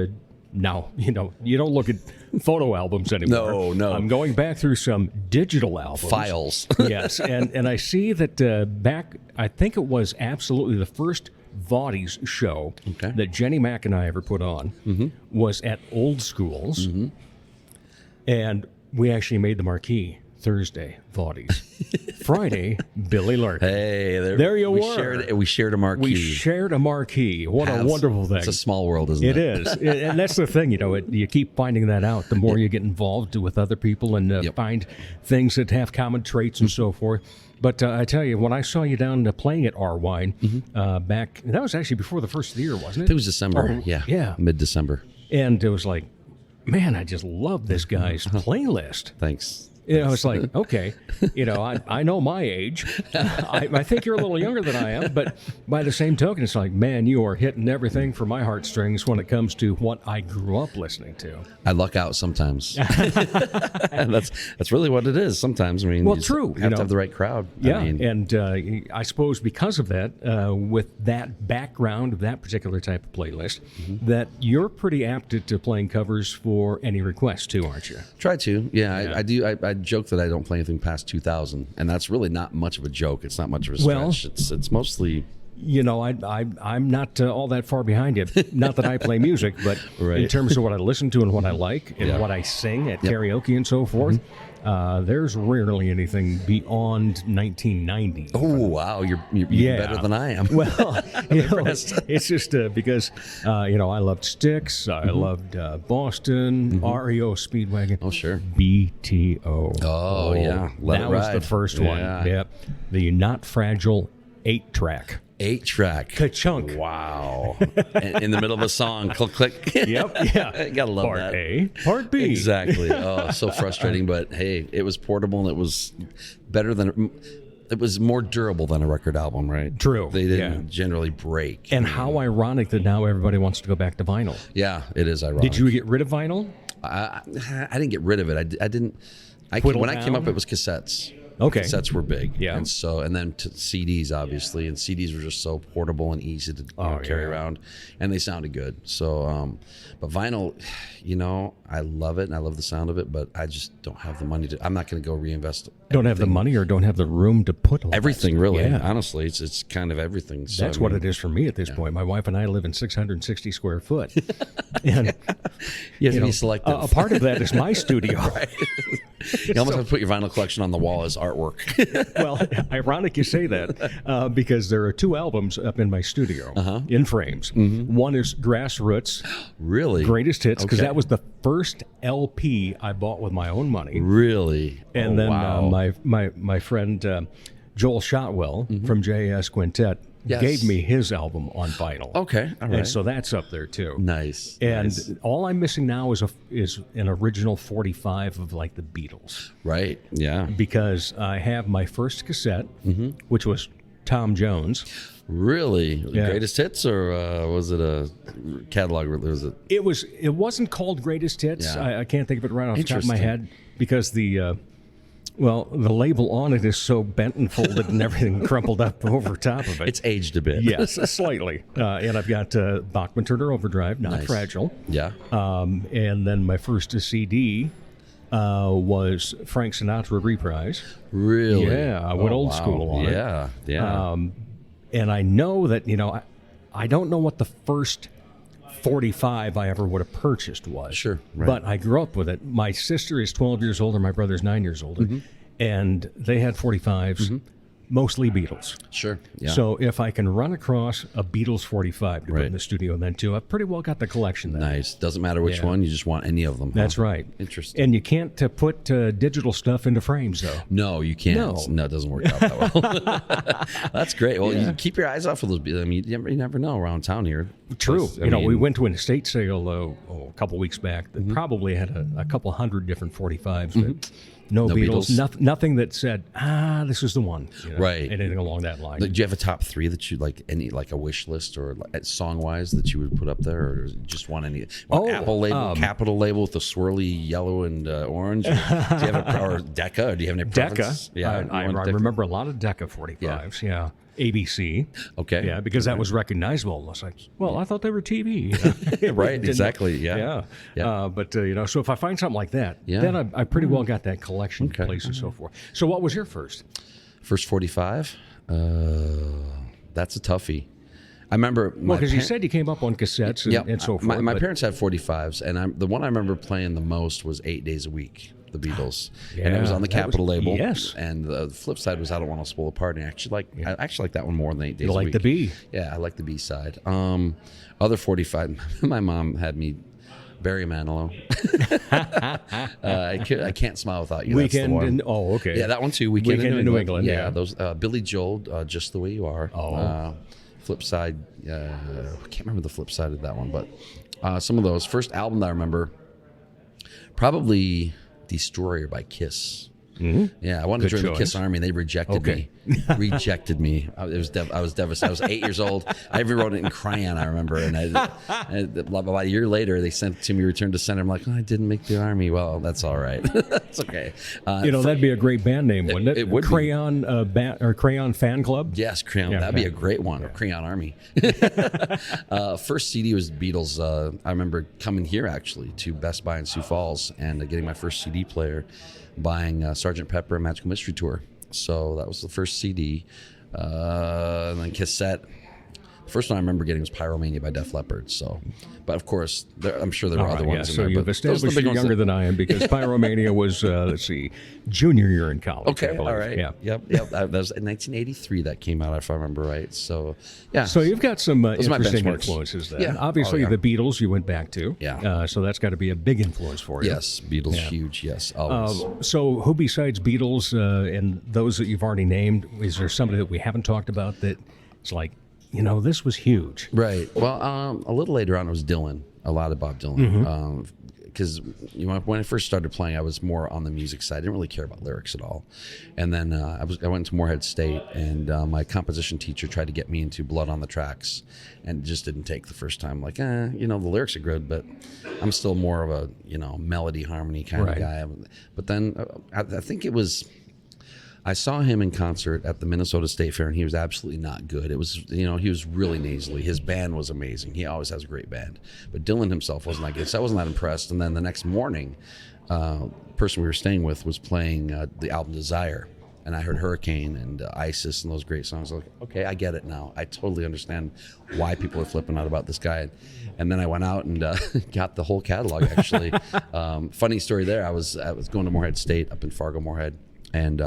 now, you don't look at photo albums anymore. No. I'm going back through some digital albums. Files. Yes, and I see that back, I think it was absolutely the first Hobbies show that Jenny Mack and I ever put on was at Old Schools. And we actually made the marquee Thursday, Hobbies. Friday, Billy Lurken. Hey, there you were. We shared a marquee. We shared a marquee. What a wonderful thing. It's a small world, isn't it? It is. And that's the thing, you keep finding that out the more you get involved with other people and find things that have common traits and so forth. But I tell you, when I saw you down playing at our wine back, that was actually before the first of the year, wasn't it? It was December. Yeah. Mid-December. And it was like, man, I just love this guy's playlist. Thanks. It's like, okay, I know my age. I think you're a little younger than I am, but by the same token, it's like, man, you are hitting everything for my heartstrings when it comes to what I grew up listening to. I luck out sometimes. And that's really what it is sometimes. I mean, well, you true. have to have the right crowd. Yeah, I mean, and I suppose because of that, with that background of that particular type of playlist, that you're pretty apt to playing covers for any request too, aren't you? Try to. Yeah. I do. I joke that I don't play anything past 2000, and that's really not much of a joke. It's not much of a stretch. It's mostly... I'm not all that far behind you. Not that I play music, but in terms of what I listen to and what I like and what I sing at karaoke and so forth, there's rarely anything beyond 1990. Oh, wow. You're better than I am. Well, it's just because, I loved Styx. I loved Boston, REO Speedwagon. Oh, sure. BTO. Oh, yeah. That was the first one. Yep. The Not Fragile 8-track. 8-track. Ka-chunk. Wow. In the middle of a song. Click, click. Yep. Yeah. Gotta love Part that. A, Part B. Exactly. Oh, so frustrating. But hey, it was portable and it was better than... It was more durable than a record album, right? True. They didn't generally break. And how ironic that now everybody wants to go back to vinyl. Yeah, it is ironic. Did you get rid of vinyl? I didn't get rid of it. I didn't... When I came up, it was cassettes. Okay. Cassettes were big. Yeah. And then to CDs, obviously. And CDs were just so portable and easy to carry around. And they sounded good. So, but vinyl, I love it and I love the sound of it, but I just don't have the money to. I'm not going to go reinvest. Don't have the money or don't have the room to put all everything, really. Yeah. Honestly, it's kind of everything. So, that's what it is for me at this point. My wife and I live in 660 square foot. And, you have to be selective. A part of that is my studio. Right. You almost have to put your vinyl collection on the wall as artwork. Well, ironic you say that because there are 2 albums up in my studio in frames. One is Grassroots. Really? Greatest Hits, because that was the first LP I bought with my own money. Really? And then my friend Joel Shotwell from JAS Quintet gave me his album on vinyl. Okay, all right. And so that's up there too. Nice. And all I'm missing now is an original 45 of like the Beatles. Right. Yeah. Because I have my first cassette, which was Tom Jones. Really? Greatest Hits, or was it a catalog? It wasn't called Greatest Hits. I can't think of it right off the top of my head because the label on it is so bent and folded and everything crumpled up over top of it. It's aged a bit. Yes, slightly. And I've got Bachman Turner Overdrive, Not Fragile. Yeah. And then my first CD was Frank Sinatra Reprise. Really? Yeah, I went old school on it. Yeah, yeah. And I know that, I don't know what the first 45 I ever would have purchased was. Sure. Right. But I grew up with it. My sister is 12 years older. My brother's 9 years older. And they had 45s. mostly Beatles. Sure. Yeah. So if I can run across a Beatles 45 to put Right. in the studio then too, I've pretty well got the collection then. Nice. Doesn't matter which Yeah. one. You just want any of them. That's huh? right. Interesting. And you can't put digital stuff into frames, though. No, you can't. No. It doesn't work out that well. That's great. Well, you keep your eyes out for those. I mean, you never know around town here. True. I You know, we mean, went to an estate sale a couple weeks back that probably had a couple hundred different 45s, but no Beatles. Beatles. Nothing that said, this is the one. You know, Right. Anything along that line. Like, do you have a top three that you like? Any like a wish list or song wise that you would put up there, or just want any? Apple label, Capital label with the swirly yellow and orange. Do you have or Decca? Or do you have any preference? Decca. I remember a lot of Decca 45s. Yeah. ABC. Okay. Yeah, because that was recognizable. I was like, well, I thought they were TV. Right. Didn't- Exactly. Yeah. But you know, so if I find something like that, Yeah. then I pretty well got that collection in place and so forth. So what was your first? First 45. That's a toughie. I remember. Well, because you said you came up on cassettes and so forth. My but- parents had 45s, and the one I remember playing the most was 8 Days a Week, the Beatles. And it was on the Capitol label. Yes. And the flip side was I Don't Want to Spoil a Party. I actually like that one more than 8 Days You a like Week. the B. Yeah, I like the B side. Other 45, my mom had me Barry Manilow. I can't smile without you. That's the Weekend one. in, okay. Yeah, that one too. Weekend in New England. Yeah, those Billy Joel, Just the Way You Are. Flip side, I can't remember the flip side of that one, but some of those. First album that I remember, probably Destroyer by Kiss. Yeah, I wanted to join the Kiss Army, and they rejected me. Rejected me. I was devastated. I was 8 years old. I even wrote it in crayon, I remember. And about a year later, they sent it to me, returned to sender. I'm like, I didn't make the Army. Well, that's all right. That's okay. That'd be a great band name, wouldn't it? It would be. Crayon or Crayon Fan Club. Yes, Crayon. Yeah, That'd be a great one. Or Crayon Army. First CD was Beatles. I remember coming here actually to Best Buy in Sioux Falls and getting my first CD player, buying Sgt. Pepper and Magical Mystery Tour. So that was the first CD. And then cassette. The first one I remember getting was Pyromania by Def Leppard. So, but of course, I'm sure there were other ones in so there. you've but those are the established big you're ones younger that- than I am because Pyromania was, junior year in college. I Okay, believe. all right. Yeah. Yep. That was in 1983 that came out, if I remember right. So, yeah. So you've got some Those are my interesting benchmarks. influences then. Yeah. Obviously, Oh, yeah. the Beatles you went back to. Yeah. So that's got to be a big influence for you. Yes, Beatles, huge. Yes, always. So who besides Beatles and those that you've already named, is there somebody that we haven't talked about that it's like, this was huge? Right. Well, a little later on, it was Dylan. A lot of Bob Dylan. Because when I first started playing, I was more on the music side. I didn't really care about lyrics at all. And then I went to Moorhead State, and my composition teacher tried to get me into Blood on the Tracks, and it just didn't take the first time. Like, the lyrics are good, but I'm still more of a melody harmony kind of guy. But then I think it was. I saw him in concert at the Minnesota State Fair, and he was absolutely not good. It was, he was really nasally. His band was amazing. He always has a great band. But Dylan himself wasn't that good, so I wasn't that impressed. And then the next morning, the person we were staying with was playing the album Desire. And I heard Hurricane and Isis and those great songs. I was like, okay, I get it now. I totally understand why people are flipping out about this guy. And then I went out and got the whole catalog, actually. Funny story there. I was going to Moorhead State up in Fargo, Moorhead. And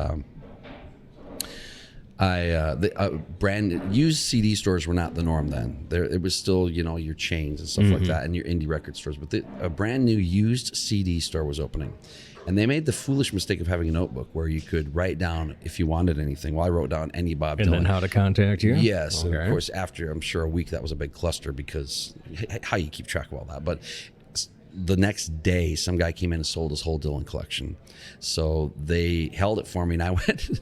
brand used CD stores were not the norm then. It was still your chains and stuff like that, and your indie record stores. But a brand new used CD store was opening, and they made the foolish mistake of having a notebook where you could write down if you wanted anything. Well, I wrote down any Bob Dylan. And then how to contact you? Yes, Okay. and of course after I'm sure a week that was a big cluster because how you keep track of all that, but. The next day, some guy came in and sold his whole Dylan collection. So they held it for me, and I went.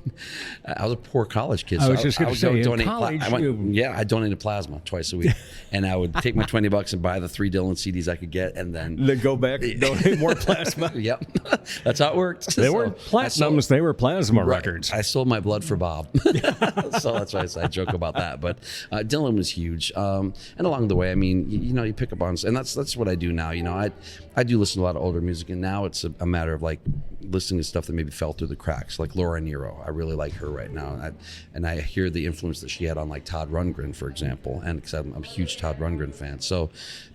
I was a poor college kid. I So was just going to say, in donate college, I donated plasma twice a week, and I would take my $20 and buy the 3 Dylan CDs I could get, and then go back and donate more plasma. Yep, that's how it worked. They weren't platinums; they were plasma records. I sold my blood for Bob, so that's why I joke about that. But Dylan was huge, and along the way, I mean, you pick up on, and that's what I do now. I do listen to a lot of older music, and now it's a matter of like listening to stuff that maybe fell through the cracks, like Laura Nero. I really like her right now, and I hear the influence that she had on like Todd Rundgren, for example, and because I'm a huge Todd Rundgren fan. So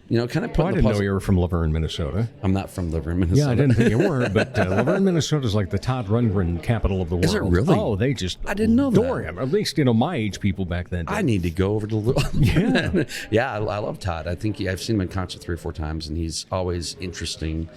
you know, kind of I putting the didn't know puzzle. you were from Laverne, Minnesota. I'm not from Laverne, Minnesota. Yeah, I didn't think you were, but Laverne, Minnesota is like the Todd Rundgren capital of the world. Is it really? Oh, they just I didn't know that. adore him. At least, you know, my age people back then did. I need to go over to Yeah. Yeah, I love Todd. I think I've seen him in concert 3 or 4 times, and he's always interesting.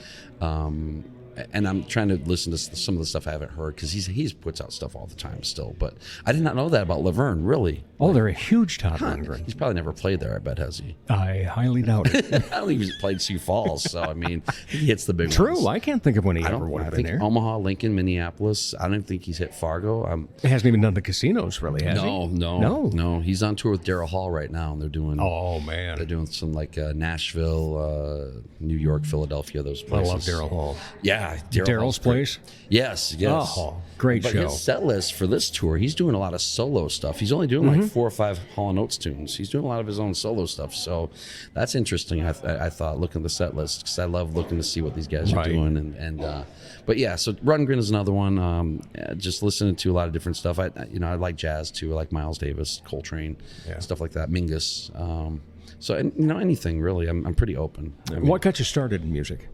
And I'm trying to listen to some of the stuff I haven't heard because he's puts out stuff all the time still. But I did not know that about Laverne, really. Oh, they're a huge Todd Rundgren. He's probably never played there, I bet, has he? I highly doubt it. I don't think he's played Sioux Falls, so I mean, he hits the big ones. True, I can't think of when he I ever don't would I have been think there. Omaha, Lincoln, Minneapolis. I don't think he's hit Fargo. He hasn't even done the casinos, really, has he? No. He's on tour with Daryl Hall right now, and they're doing. Oh, man. They're doing some like Nashville, New York, Philadelphia, those I places. love Daryl Hall. Yeah, Daryl's Hall's place? Yes. Oh, great but show. his set list for this tour, he's doing a lot of solo stuff. He's only doing like 4 or 5 Hall & Oates tunes. He's doing a lot of his own solo stuff. So that's interesting. I thought looking at the set list because I love looking to see what these guys are doing. But yeah, so Rundgren is another one. Just listening to a lot of different stuff. I like jazz too. I like Miles Davis, Coltrane, stuff like that. Mingus. So anything really. I'm pretty open. What got you started in music?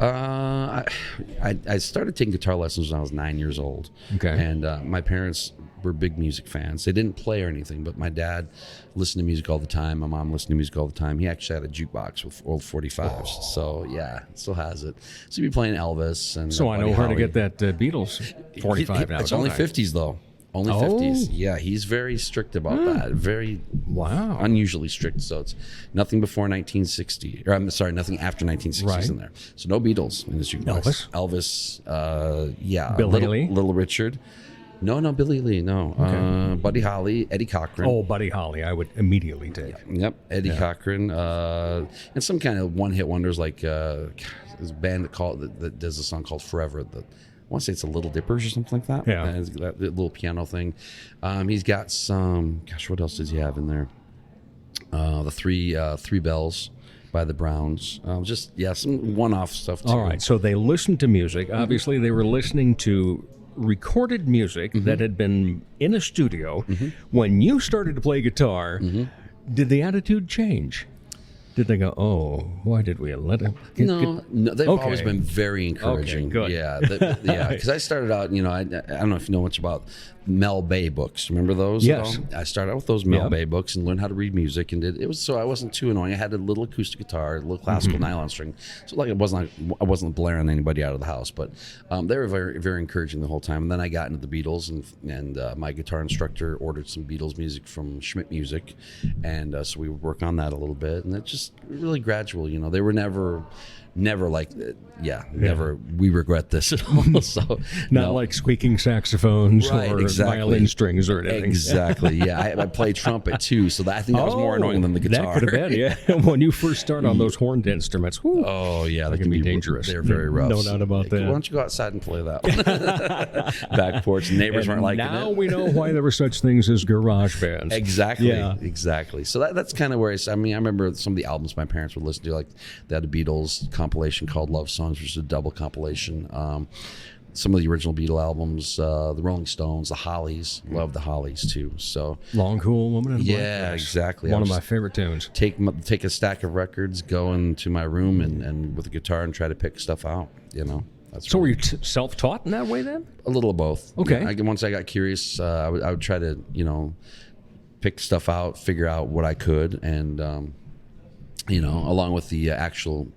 I started taking guitar lessons when I was 9 years old. Okay. And my parents were big music fans. They didn't play or anything, but my dad listened to music all the time. My mom listened to music all the time. He actually had a jukebox with old 45s. So yeah, still has it. So he'd be playing Elvis and. So I know where to get that Beatles 45 now. It's only don't I? 50s though. Only 50s. Yeah, he's very strict about that. Very unusually strict. So it's nothing before 1960. Or I'm sorry, nothing after 1960s in there. So no Beatles in his jukebox. Elvis. Bill Haley? Little Richard. No, Billy Lee, no. Okay. Buddy Holly, Eddie Cochran. Oh, Buddy Holly, I would immediately take. Yep, Eddie Cochran. And some kind of one-hit wonders like this band that does a song called Forever. I want to say it's a Little Dippers or something like that. Yeah. That little piano thing. He's got some, what else does he have in there? The Three Bells by the Browns. Some one-off stuff too. All right, so they listened to music. Obviously, they were listening to recorded music that had been in a studio. When you started to play guitar, did the attitude change? Did they go, oh, why did we let him? No, they've always been very encouraging. Okay, good. Yeah, because I started out, I don't know if you know much about Mel Bay books. Remember those? Yes. I started out with those Mel Bay books and learned how to read music, and so I wasn't too annoying. I had a little acoustic guitar, a little classical nylon string, so I wasn't blaring anybody out of the house, but they were very, very encouraging the whole time. And then I got into the Beatles, and my guitar instructor ordered some Beatles music from Schmidt Music, and so we would work on that a little bit, and it just really gradual. They were never like, never. We regret this at all. So Not like squeaking saxophones or violin strings or anything. Exactly. Yeah, I play trumpet too, so I think that was more annoying than the guitar. That could have been. Yeah, when you first start on those horned instruments. Whew, oh yeah, they can be dangerous. They're very rough. No doubt about that. Why don't you go outside and play that one? Back porch. Neighbors weren't liking it. Now we know why there were such things as garage bands. Exactly. Yeah. Exactly. So that's kind of where I remember some of the albums my parents would listen to, like they had a Beatles compilation called Love Songs, which is a double compilation. Some of the original Beatle albums, the Rolling Stones, the Hollies. Love the Hollies too. So Long Cool Woman in Black. Yeah, exactly. One of my favorite tunes. Take a stack of records, go into my room and with a guitar and try to pick stuff out. So were you self-taught in that way then? A little of both. Okay. Once I got curious, I would try to pick stuff out, figure out what I could, and along with the actual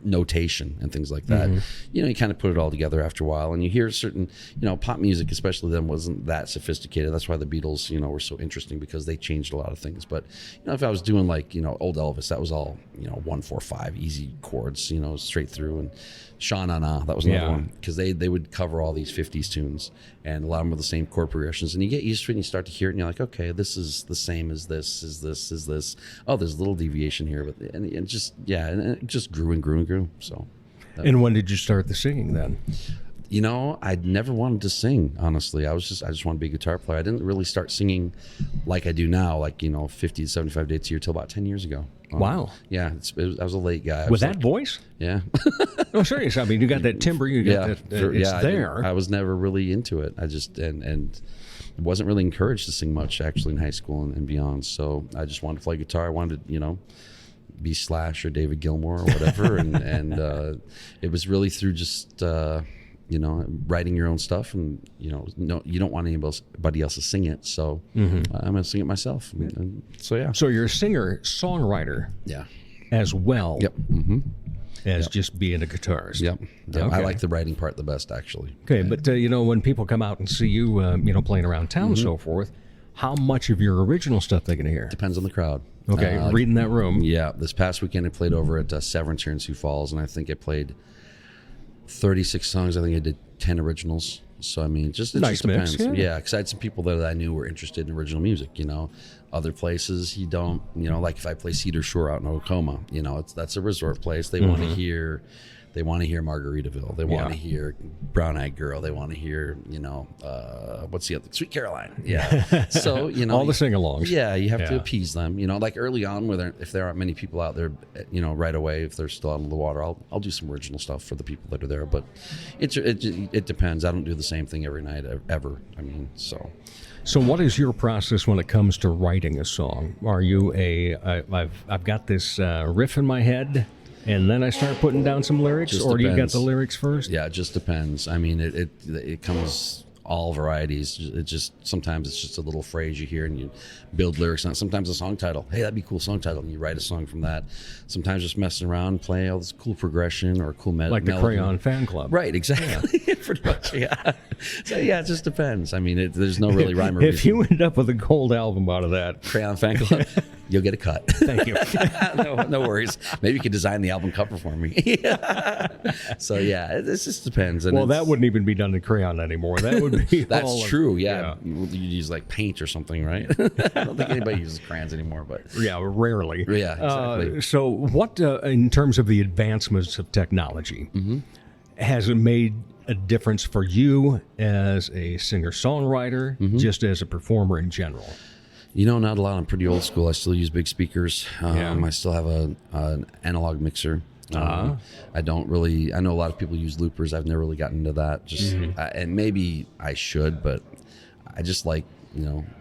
notation and things like that. You kind of put it all together after a while, and you hear certain pop music, especially then, wasn't that sophisticated. That's why the Beatles were so interesting, because they changed a lot of things. But if I was doing like old Elvis, that was all 1-4-5 easy chords, straight through. And Sha Na Na, that was another one, because they would cover all these 50s tunes, and a lot of them were the same chord progressions, and you get used to it and you start to hear it and you're like, okay, this is the same as this, is this. Oh, there's a little deviation here, but and it just grew and grew and grew. So and when did you start the singing then? I'd never wanted to sing, honestly. I just wanted to be a guitar player. I didn't really start singing like I do now, like 50 to 75 dates a year, till about 10 years ago. Wow. Yeah, I was a late guy. With that voice? Yeah. No, serious. I mean, you got that timbre. You got that. It's there. I was never really into it. I just and wasn't really encouraged to sing much, actually, in high school and beyond. So I just wanted to play guitar. I wanted to, be Slash or David Gilmour or whatever. and it was really through just, writing your own stuff, and, no, you don't want anybody else to sing it. So I'm going to sing it myself. And so, yeah. So you're a singer, songwriter. Yeah. As well. Yep. As just being a guitarist. Yep. Okay. I like the writing part the best, actually. Okay, but when people come out and see you, playing around town and so forth, how much of your original stuff they can hear? Depends on the crowd. Okay, reading that room. Yeah, this past weekend I played over at Severance here in Sioux Falls, and I think I played 36 songs. I think I did 10 originals. So, I mean, it just nice depends. Mix, yeah, because I had some people that I knew were interested in original music, Other places you don't, like if I play Cedar Shore out in Oklahoma, that's a resort place. They want to hear Margaritaville. They want to hear Brown Eyed Girl. They want to hear, what's the other, Sweet Caroline. Yeah. So, all the sing-alongs. Yeah, you have to appease them. Like early on, if there aren't many people out there, right away, if they're still out on the water, I'll do some original stuff for the people that are there. But it depends. I don't do the same thing every night ever. I mean, so. So what is your process when it comes to writing a song? Are you I've got this riff in my head, and then I start putting down some lyrics, Just or do you depends. get the lyrics first? Yeah, it just depends. I mean, it comes all varieties. It just, sometimes it's just a little phrase you hear and you build lyrics on it. Sometimes a song title. Hey, that'd be a cool song title, and you write a song from that. Sometimes just messing around, play all this cool progression or a cool melody. Like the Crayon Fan Club. Right, exactly. Pretty much, yeah. So, yeah, it just depends. I mean, there's no really rhyme or reason. If you end up with a gold album out of that. Crayon Fan Club, you'll get a cut. Thank you. No worries. Maybe you could design the album cover for me. So, yeah, it just depends. And that wouldn't even be done in crayon anymore. That would be That's true, yeah. You use like paint or something, right? I don't think anybody uses crayons anymore, but yeah, rarely. Yeah, exactly. So what, in terms of the advancements of technology, has it made a difference for you as a singer-songwriter, just as a performer in general? Not a lot. I'm pretty old school. I still use big speakers. I still have an analog mixer. I don't really. I know a lot of people use loopers. I've never really gotten into that. Just and maybe I should, but I just like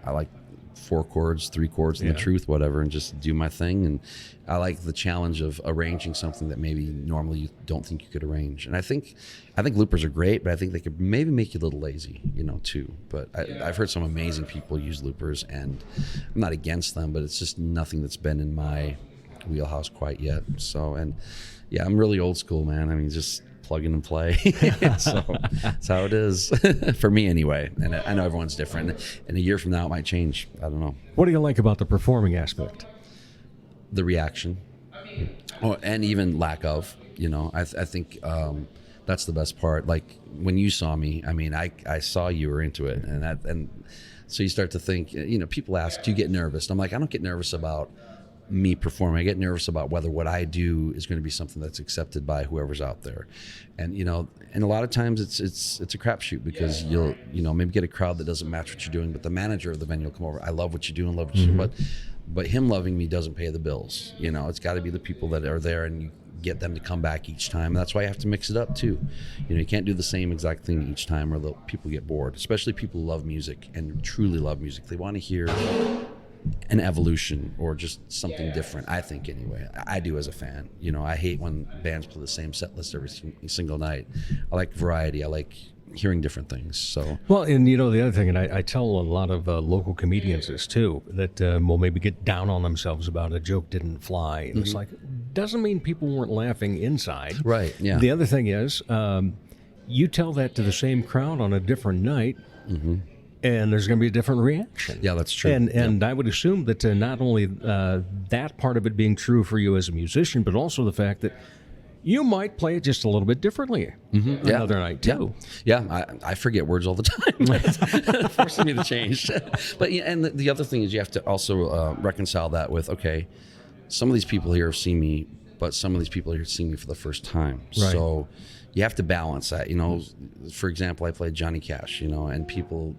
I like 4 chords, 3 chords, and the truth, whatever, and just do my thing. And I like the challenge of arranging something that maybe normally you don't think you could arrange. And I think loopers are great, but I think they could maybe make you a little lazy, too. But I've heard some amazing people use loopers, and I'm not against them, but it's just nothing that's been in my wheelhouse quite yet. So, and yeah, I'm really old school, man. I mean, just plug in and play. So that's how it is for me anyway. And I know everyone's different. And a year from now, it might change. I don't know. What do you like about the performing aspect? The reaction. And even lack of, I think that's the best part. Like when you saw me, I mean, I saw you were into it. And so you start to think, people ask, do you get nervous? And I'm like, I don't get nervous about me performing. I get nervous about whether what I do is going to be something that's accepted by whoever's out there. And and a lot of times it's a crapshoot, because you'll maybe get a crowd that doesn't match what you're doing, but the manager of the venue will come over. I love what you do and love what you do, but him loving me doesn't pay the bills. It's got to be the people that are there, and you get them to come back each time. And that's why you have to mix it up too. You can't do the same exact thing each time, or people get bored, especially people who love music and truly love music. They want to hear an evolution or just something different, I think, anyway. I do as a fan. I hate when bands play the same set list every single night. I like variety. I like hearing different things. So well, and the other thing, and I tell a lot of local comedians this too, that will maybe get down on themselves about a joke didn't fly, and it's like, doesn't mean people weren't laughing inside. Right. Yeah. The other thing is, you tell that to the same crowd on a different night, and there's going to be a different reaction. Yeah, that's true. And I would assume that not only that part of it being true for you as a musician, but also the fact that you might play it just a little bit differently another night too. Yeah, I forget words all the time. Forcing me to change. But and the other thing is you have to also reconcile that with, okay, some of these people here have seen me, but some of these people here have seen me for the first time. Right. So you have to balance that. For example, I played Johnny Cash, and people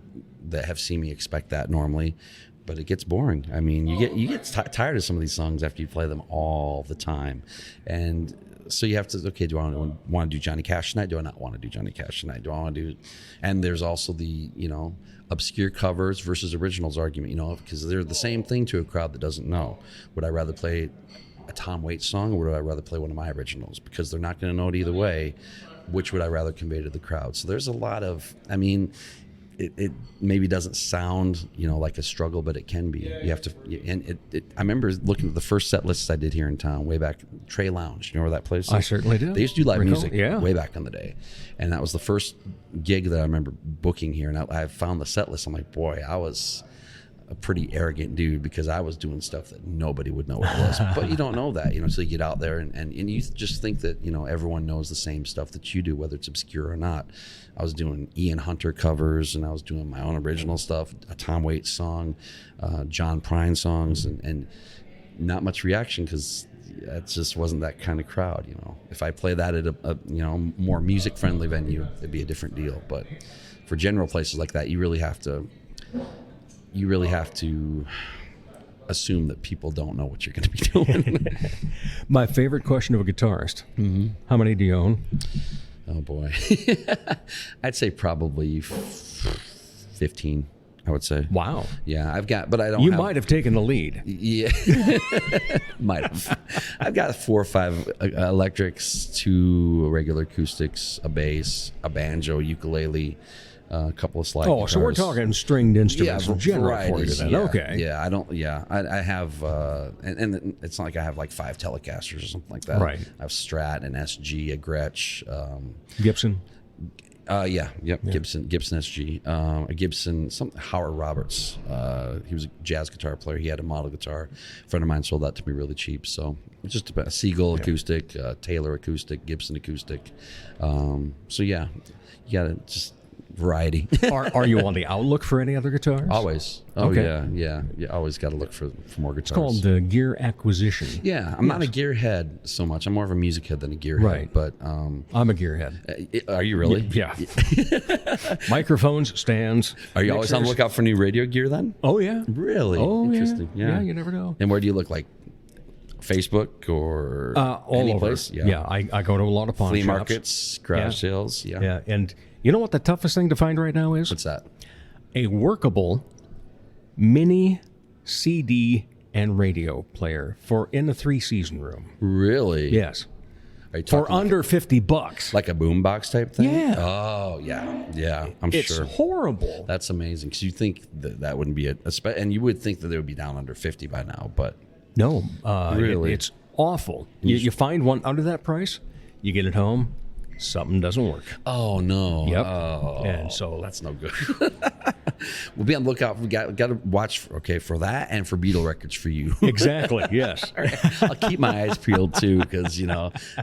that have seen me expect that normally, but it gets boring. I mean, you get tired of some of these songs after you play them all the time. And so you have to, okay, do I want to do Johnny Cash tonight? Do I not want to do Johnny Cash tonight? Do I want to do, and there's also the, obscure covers versus originals argument, because they're the same thing to a crowd that doesn't know. Would I rather play a Tom Waits song, or would I rather play one of my originals? Because they're not going to know it either way. Which would I rather convey to the crowd? So there's a lot of, I mean, it maybe doesn't sound, like a struggle, but it can be. You have to, and I remember looking at the first set lists I did here in town way back, Trey Lounge. You know where that place is? I certainly do. They used to do live music Yeah. way back in the day. And that was the first gig that I remember booking here. And I found the set list. I'm like, boy, I was a pretty arrogant dude because I was doing stuff that nobody would know what it was. But you don't know that, so you get out there and you just think that, everyone knows the same stuff that you do, whether it's obscure or not. I was doing Ian Hunter covers, and I was doing my own original stuff, a Tom Waits song, John Prine songs, and not much reaction because it just wasn't that kind of crowd. If I play that at a more music friendly venue, it'd be a different deal. But for general places like that, you really have to assume that people don't know what you're going to be doing. My favorite question of a guitarist. How many do you own? Oh boy. I'd say probably 15, I would say. Wow. Yeah, I've got, but I don't You might have taken the lead. Yeah. Might have. I've got 4 or 5 electrics, 2 regular acoustics, a bass, a banjo, ukulele, a couple of slide guitars. So we're talking stringed instruments in general for you then. Yeah, Okay. Yeah, I have, and it's not like I have like 5 Telecasters or something like that. Right. I have Strat, an SG, a Gretsch. Gibson? Gibson SG. A Gibson, Howard Roberts. He was a jazz guitar player. He had a model guitar. A friend of mine sold that to me really cheap. So it's just a Seagull acoustic, Taylor acoustic, Gibson acoustic. So yeah, you got to just variety. Are you on the outlook for any other guitars? Always. Okay. Yeah. You always got to look for more guitars. It's called gear acquisition. Yeah, I'm not a gearhead so much. I'm more of a music head than a gearhead. Right. But I'm a gearhead. Are you really? Yeah. Microphones, stands. Are you always on the lookout for new radio gear then? Oh, yeah. Really? Oh, Interesting. Yeah, you never know. And where do you look, like Facebook or all any over. place? Yeah, I go to a lot of pawn flea shops. markets, garage sales. Yeah, and you know what the toughest thing to find right now is? What's that? A workable mini CD and radio player for in the 3-season room. Really? Yes. Are you For talking under $50. like a boombox type thing? Yeah. Oh, yeah. I'm It's sure. horrible. That's amazing because you think that wouldn't be and you would think that they would be down under 50 by now, but No, Really? it's awful. You find one under that price, you get it home, something doesn't work. oh no. Yep. Oh, And so that's no good. We'll be on the lookout. We got to watch for that and for Beatle records for you. exactly, yes. I'll keep my eyes peeled too because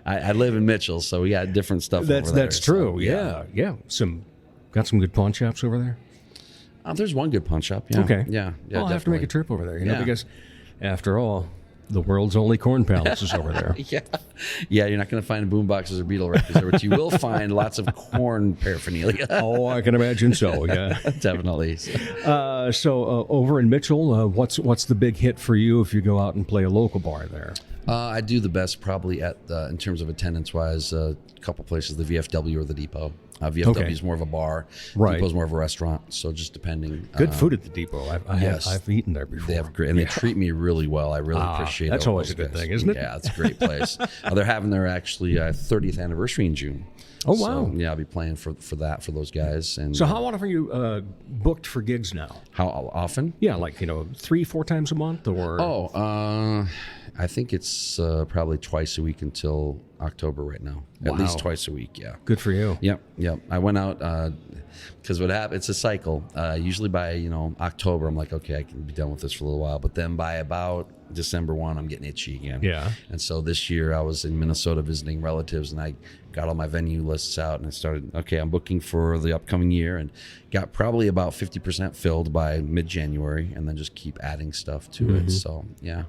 I live in Mitchell, so we got different stuff. over there, That's true. so, Yeah. Got some good pawn shops over there. There's one good pawn shop. Yeah. Okay. Yeah. I'll have to make a trip over there, Yeah. because after all, the world's only corn palace is over there. Yeah. You're not going to find boomboxes or Beatle records there, but you will find lots of corn paraphernalia. Oh, I can imagine so. Yeah. Definitely. So over in Mitchell, what's the big hit for you if you go out and play a local bar there? I do the best probably in terms of attendance wise, a couple places, the VFW or the Depot. VFW is more of a bar. Right. Depot's more of a restaurant. So just depending. Good food at the Depot. I've eaten there before. They have great, and they treat me really well. I really appreciate it. That's always a good thing, isn't it? Yeah, it's a great place. They're having their 30th anniversary in June. Oh, wow. So, yeah, I'll be playing for those guys. And So how often are you booked for gigs now? How often? Yeah, like 3-4 times a month, or I think it's probably twice a week until October right now. Wow. At least twice a week. Yeah. Good for you. Yep. I went out because what happened? It's a cycle. Usually by October, I'm like, okay, I can be done with this for a little while. But then by about December 1, I'm getting itchy again. Yeah. And so this year I was in Minnesota visiting relatives, and I got all my venue lists out, and I started. Okay, I'm booking for the upcoming year, and got probably about 50% filled by mid-January, and then just keep adding stuff to it. So yeah.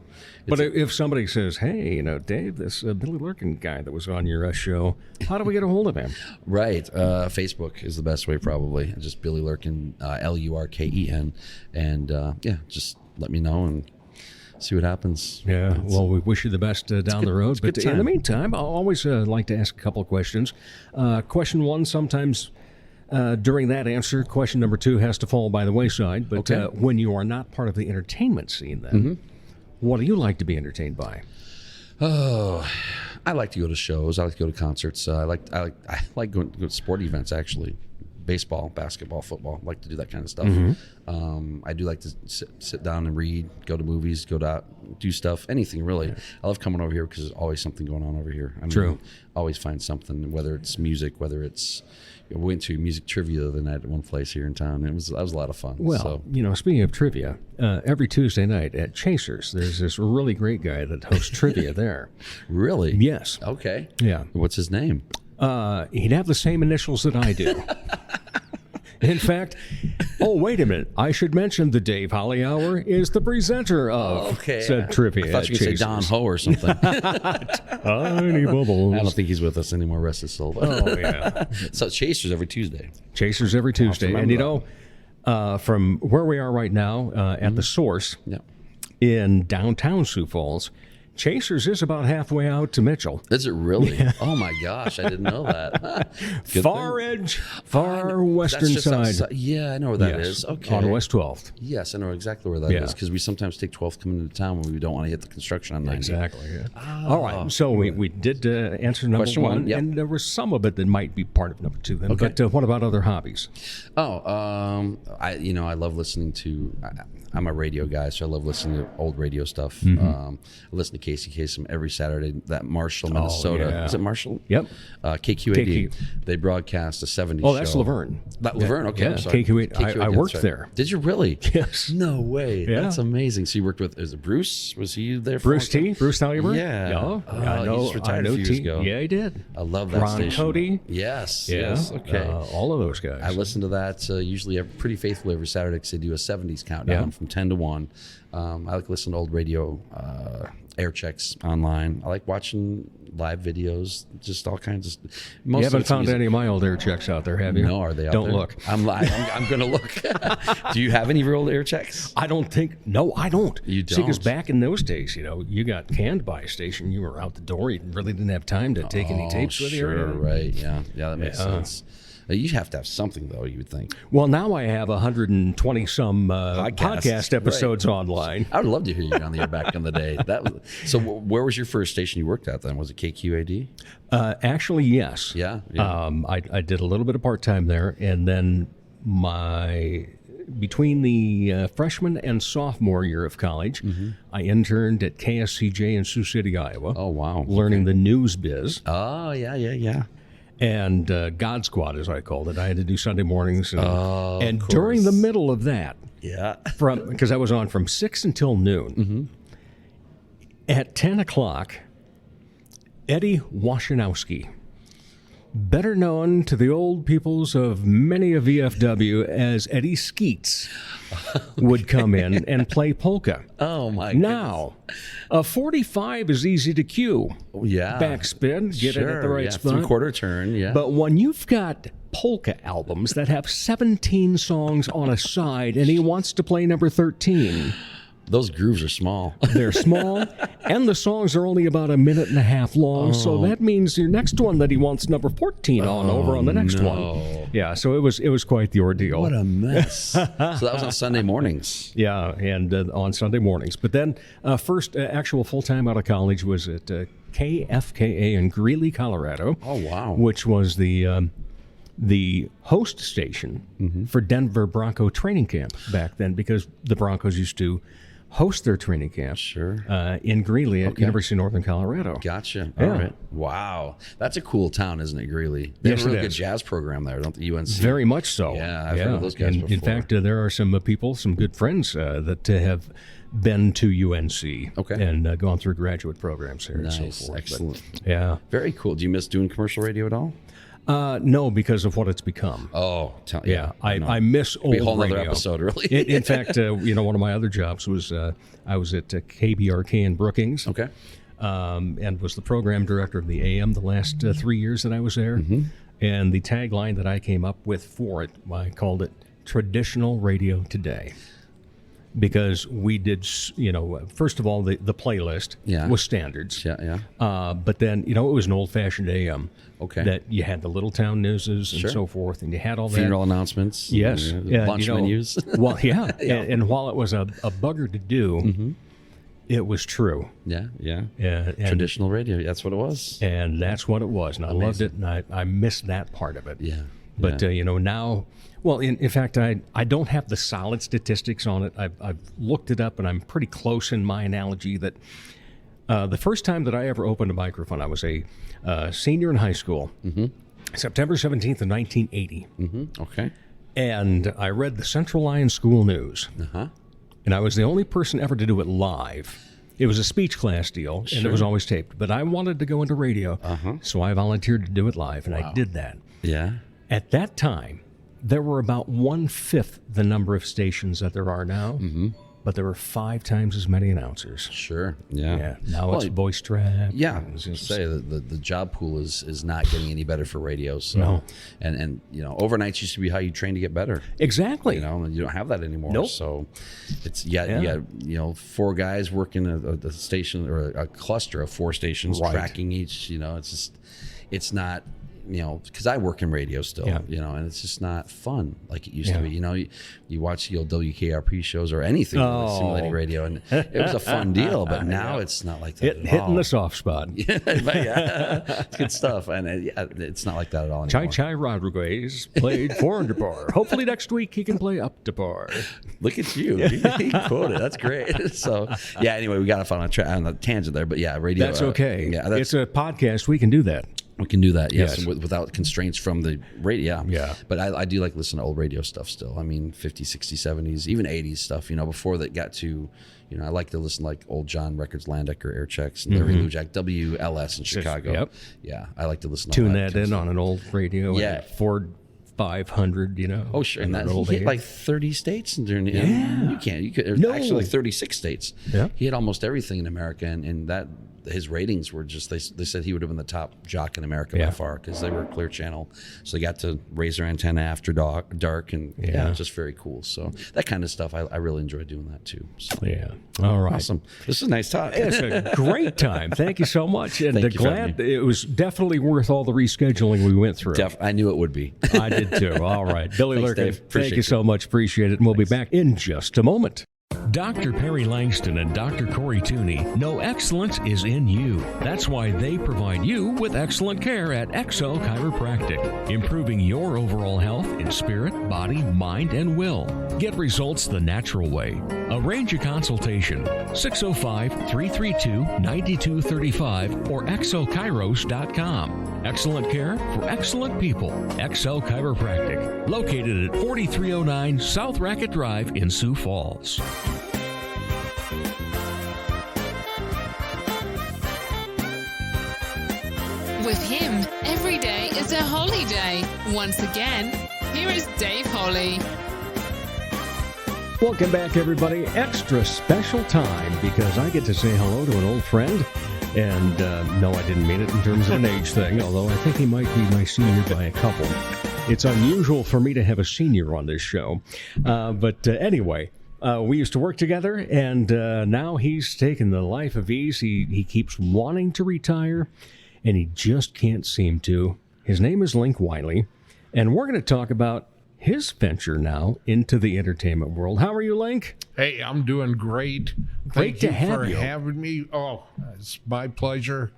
But if somebody says, hey, Dave, this Billy Lurken guy that was on your show, how do we get a hold of him? Right. Facebook is the best way, probably. Just Billy Lurken, Lurken. And just let me know and see what happens. Yeah. Well, we wish you the best down the road. But in the time. meantime, I'll always like to ask a couple of questions. Question one, sometimes during that answer, question number 2 has to fall by the wayside. But when you are not part of the entertainment scene, then what do you like to be entertained by? Oh, I like to go to shows. I like to go to concerts. I like going to sport events, actually. Baseball, basketball, football. I like to do that kind of stuff. I do like to sit down and read, go to movies, go to do stuff, anything really. I love coming over here because there's always something going on over here. I mean, True. Always find something, whether it's music, whether it's... We went to music trivia the other night at one place here in town. That was a lot of fun. Well, speaking of trivia, every Tuesday night at Chasers, there's this really great guy that hosts trivia there. Really? Yes. Okay. Yeah. What's his name? He'd have the same initials that I do. In fact, wait a minute. I should mention the Dave Holly Hour is the presenter of said trivia. I thought you were going to say Don Ho or something. Tiny bubbles. I don't think he's with us anymore, rest his soul. Oh, yeah. So Chasers every Tuesday. Chasers every Tuesday. And, from where we are right now at the Source in downtown Sioux Falls, Chasers is about halfway out to Mitchell. Is it really? Yeah. Oh my gosh, I didn't know that. Far edge, far western side. Outside. Yeah, I know where that is. Okay. On West 12th. Yes, I know exactly where that is because we sometimes take 12th coming into town when we don't want to hit the construction on 90. Exactly. Yeah. All right. So we did answer number Question one, and there was some of it that might be part of number two. Then. Okay. But what about other hobbies? I love listening to. I'm a radio guy, so I love listening to old radio stuff. I listen to Casey Kasem every Saturday. That Marshall, Minnesota. Yeah. Is it Marshall? Yep. KQAD. They broadcast a 70s show. Oh, that's Laverne. Laverne, okay. Yeah, I'm sorry. KQAD. I worked there. Did you really? Yes. No way. Yeah. That's amazing. So you worked with, is it Bruce? Was he there for Bruce T? Bruce Talliver? Yeah. I know. He just retired a few years ago. Yeah, he did. I love that Ron station. Cody. Yes. Yeah. Yes. Okay. All of those guys. I listen to that usually pretty faithfully every Saturday because they do a 70s countdown from 10 to 1. I like to listen to old radio air checks online. I like watching live videos, just all kinds of. You haven't found any of my old air checks out there, have you? No, are they out Don't there? look. I'm going to look. Do you have any real air checks? I don't think. No, I don't. You don't? See, because back in those days, you got canned by a station. You were out the door. You really didn't have time to take any tapes with you. Sure, right. Yeah, that makes sense. You have to have something, though, you would think. Well, now I have 120-some podcast episodes online. I would love to hear you on the air back in the day. So where was your first station you worked at then? Was it KQAD? Actually, yes. Yeah. I did a little bit of part-time there, and then between the freshman and sophomore year of college, I interned at KSCJ in Sioux City, Iowa. Oh, wow. Learning the news biz. Oh, yeah. And God Squad, as I called it. I had to do Sunday mornings. And of during the course. middle of that, because I was on from 6 until noon, at 10 o'clock, Eddie Washanowski, better known to the old peoples of many a VFW as Eddie Skeets, would come in and play polka. Oh, my Now, a 45 is easy to cue. Yeah. Backspin, get it at the right spot. Three-quarter turn, yeah. But when you've got polka albums that have 17 songs on a side and he wants to play number 13... Those grooves are small. They're small, and the songs are only about a minute and a half long, so that means your next one that he wants number 14 over on the next one. Yeah, so it was quite the ordeal. What a mess. So that was on Sunday mornings. Yeah, and on Sunday mornings. But then first actual full-time out of college was at KFKA in Greeley, Colorado. Oh, wow. Which was the host station for Denver Bronco training camp back then, because the Broncos used to host their training camp in Greeley at University of Northern Colorado. Gotcha. Yeah. All right. Wow. That's a cool town, isn't it, Greeley? They have a really good jazz program there, don't the UNC? Very much so. Yeah, I've heard of those guys before. In fact, there are some people, some good friends that have been to UNC and gone through graduate programs here and so forth. Excellent. But, very cool. Do you miss doing commercial radio at all? No, because of what it's become. Oh, I miss old radio. A whole other episode, really. In fact, one of my other jobs was I was at KBRK in Brookings. Okay. And was the program director of the AM the last 3 years that I was there. And the tagline that I came up with for it, I called it Traditional Radio Today. Because we did, first of all, the playlist was standards. But then, it was an old-fashioned AM. Okay. That you had the little town newses and so forth, and you had all that. Funeral announcements. Yes. Lunch menus. Well, and while it was a bugger to do, It was true. Yeah. And Traditional radio. That's what it was. And that's what it was. And I loved it, and I missed that part of it. Yeah. But, now, well, in fact, I don't have the solid statistics on it. I've looked it up, and I'm pretty close in my analogy that the first time that I ever opened a microphone, I was a senior in high school, September 17th of 1980. Okay. And I read the Central Lyon School News. And I was the only person ever to do it live. It was a speech class deal, and it was always taped. But I wanted to go into radio, so I volunteered to do it live, and I did that. Yeah. At that time, there were about 1/5 the number of stations that there are now, but there were 5 times as many announcers. Sure. Yeah. Now it's voice track. Yeah, I was going to say the job pool is not getting any better for radio. So, No. and overnights used to be how you train to get better. Exactly. And you don't have that anymore. Nope. So it's you got 4 guys working a station or a cluster of 4 stations, tracking each. It's not. Because I work in radio still, and it's just not fun like it used to be. You watch the old WKRP shows or anything with simulated radio, and it was a fun deal. But now it's not like that. Hitting the soft spot. It's good stuff, and it's not like that at all anymore. Chai Rodriguez played 4 under par. Hopefully next week he can play up to par. Look at you. He quoted. That's great. So, anyway, we got off on a tangent there, but radio. That's okay. It's a podcast. We can do that. We can do that, yes. Without constraints from the radio. Yeah. But I do like listening to old radio stuff still. I mean, 50s, 60s, 70s, even 80s stuff, before that got to, I like to listen to like old John Records, Landecker, Air Checks, and Larry Lujak, WLS in Chicago. Yep. Yeah, I like to listen to Tune that in on an old radio. Yeah. Ford 500, Oh, sure. And that, he hit like 30 states. You could actually like 36 states. Yeah. He hit almost everything in America, and that his ratings were just, they said he would have been the top jock in America by far, because they were Clear Channel. So they got to raise their antenna after dark, and just very cool. So that kind of stuff, I really enjoy doing that too. So, all right. Awesome. This is a nice talk. It's a great time. Thank you so much. And Thank you glad it was definitely worth all the rescheduling we went through. I knew it would be. I did too. All right. Billy Thanks, Lurken, Dave. thank you so much. Appreciate it. And we'll be back in just a moment. Dr. Perry Langston and Dr. Corey Tooney know excellence is in you. That's why they provide you with excellent care at XL Chiropractic, improving your overall health in spirit, body, mind, and will. Get results the natural way. Arrange a consultation, 605-332-9235 or xlchiros.com. Excellent care for excellent people. XL Chiropractic, located at 4309 South Racket Drive in Sioux Falls. With him, every day is a holiday. Once again, here is Dave Holly. Welcome back, everybody. Extra special time because I get to say hello to an old friend. And no, I didn't mean it in terms of an age thing, although I think he might be my senior by a couple. It's unusual for me to have a senior on this show. But anyway, we used to work together, and now he's taken the life of ease. He keeps wanting to retire, and he just can't seem to. His name is Link Wiley, and we're going to talk about his venture now into the entertainment world. How are you, Link? Hey, I'm doing great. Great to have you. Thank you for having me. Oh, it's my pleasure.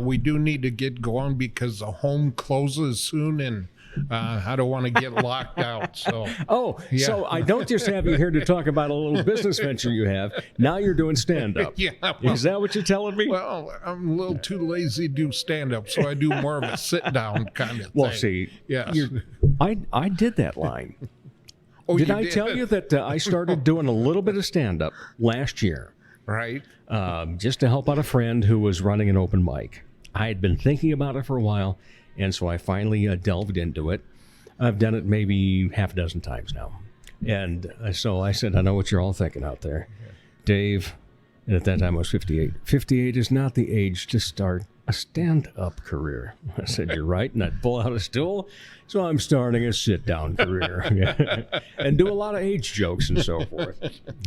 We do need to get going because the home closes soon, and I don't want to get locked out. So, so I don't just have you here to talk about a little business venture you have. Now you're doing stand-up. Yeah. Is that what you're telling me? Well, I'm a little too lazy to do stand-up, so I do more of a sit-down kind of thing. Well, see, yes. I did that line. Oh, did I tell you that I started doing a little bit of stand-up last year? Right. Just to help out a friend who was running an open mic. I had been thinking about it for a while, and so I finally delved into it. I've done it maybe half a dozen times now. And so I said, I know what you're all thinking out there. Dave, and at that time I was 58. 58 is not the age to start a stand-up career. I said, you're right, and I'd pull out a stool. So I'm starting a sit-down career and do a lot of age jokes and so forth,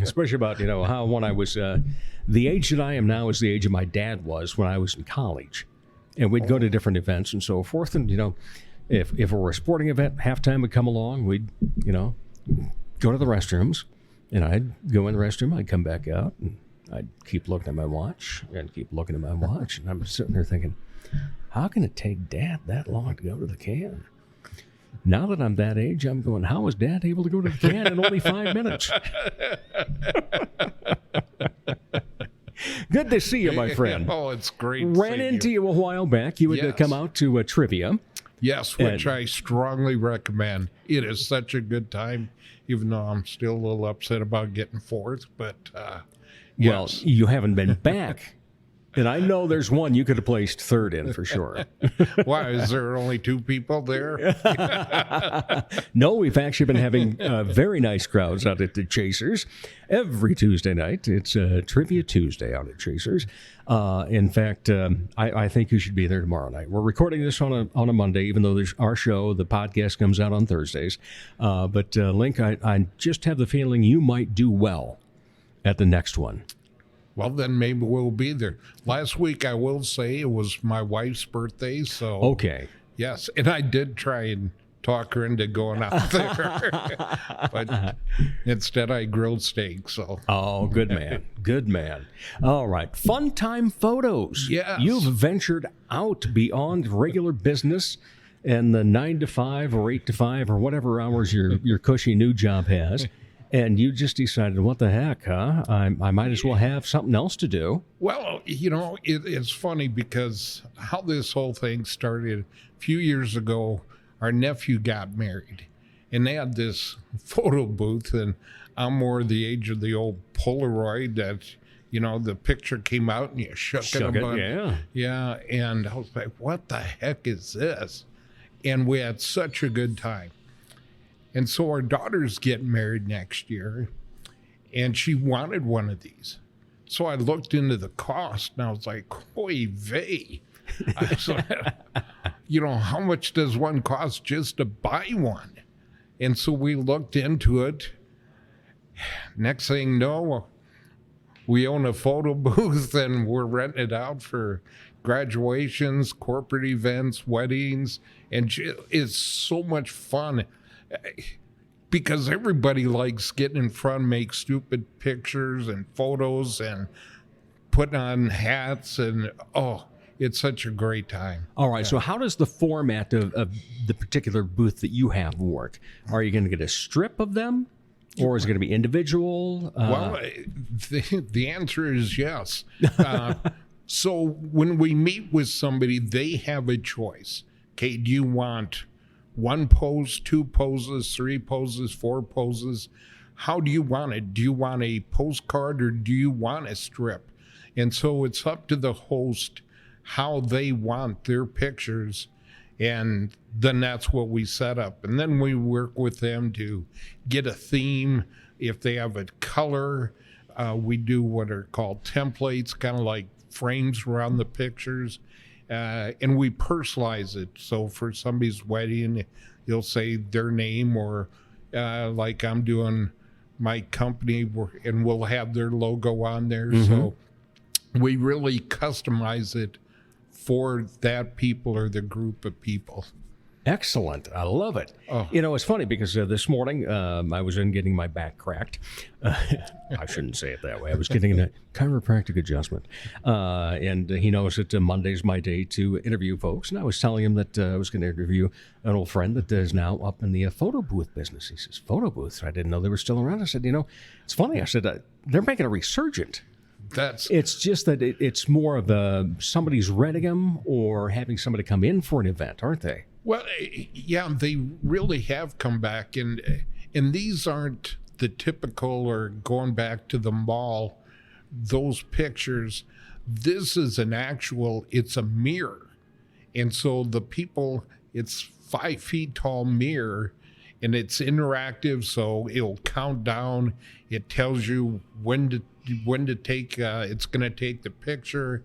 especially about, how when I was, the age that I am now is the age of my dad was when I was in college. And we'd go to different events and so forth. And, if it were a sporting event, halftime would come along, we'd, go to the restrooms. And I'd go in the restroom, I'd come back out, and I'd keep looking at my watch and keep looking at my watch, and I'm sitting there thinking, how can it take Dad that long to go to the can? Now that I'm that age, I'm going, how is Dad able to go to the can in only 5 minutes? Good to see you, my friend. Oh, it's great. Ran into you a while back. You would come out to trivia. Yes, which I strongly recommend. It is such a good time, even though I'm still a little upset about getting fourth. But, well, you haven't been back. And I know there's one you could have placed third in for sure. Why, is there only 2 people there? No, we've actually been having very nice crowds out at the Chasers. Every Tuesday night, it's Trivia Tuesday out at Chasers. In fact, I think you should be there tomorrow night. We're recording this on a Monday, even though there's our show, the podcast comes out on Thursdays. But Link, I just have the feeling you might do well at the next one. Well, then maybe we'll be there. Last week, I will say, it was my wife's birthday, so... Okay. Yes, and I did try and talk her into going out there. But instead, I grilled steak, so... Oh, good man. Good man. All right. FunTimeFotos. Yes. You've ventured out beyond regular business and the 9 to 5 or 8 to 5 or whatever hours your cushy new job has. And you just decided, what the heck, huh? I might as well have something else to do. Well, it's funny because how this whole thing started a few years ago, our nephew got married. And they had this photo booth, and I'm more the age of the old Polaroid that, the picture came out and you shook it. Yeah. Yeah, and I was like, what the heck is this? And we had such a good time. And so our daughter's getting married next year, and she wanted one of these. So I looked into the cost, and I was like, oy vey. How much does one cost just to buy one? And so we looked into it. Next thing you know, we own a photo booth, and we're renting it out for graduations, corporate events, weddings, and it's so much fun. Because everybody likes getting in front, make stupid pictures and photos and putting on hats, and it's such a great time. All right, so how does the format of the particular booth that you have work? Are you going to get a strip of them, or is it going to be individual? Well, the answer is yes. So when we meet with somebody, they have a choice. Okay, do you want 1 pose, 2 poses, 3 poses, 4 poses? How do you want it? Do you want a postcard or do you want a strip? And so it's up to the host how they want their pictures, and then that's what we set up. And then we work with them to get a theme. If they have a color, we do what are called templates, kind of like frames around the pictures. And we personalize it. So for somebody's wedding, you'll say their name, or like I'm doing my company, and we'll have their logo on there. Mm-hmm. So we really customize it for that people or the group of people. Excellent. I love it. Oh. It's funny because this morning I was in getting my back cracked. I shouldn't say it that way. I was getting a chiropractic adjustment. And he knows that Monday's my day to interview folks. And I was telling him that I was going to interview an old friend that is now up in the photo booth business. He says, photo booths? I didn't know they were still around. I said, it's funny. I said, they're making a resurgent. It's just that it's more of somebody's renting them or having somebody come in for an event, aren't they? Well, yeah, they really have come back, and these aren't the typical or going back to the mall, those pictures. This is it's a mirror. And so the people, it's 5 feet tall mirror, and it's interactive, so it'll count down. It tells you when to take, it's going to take the picture,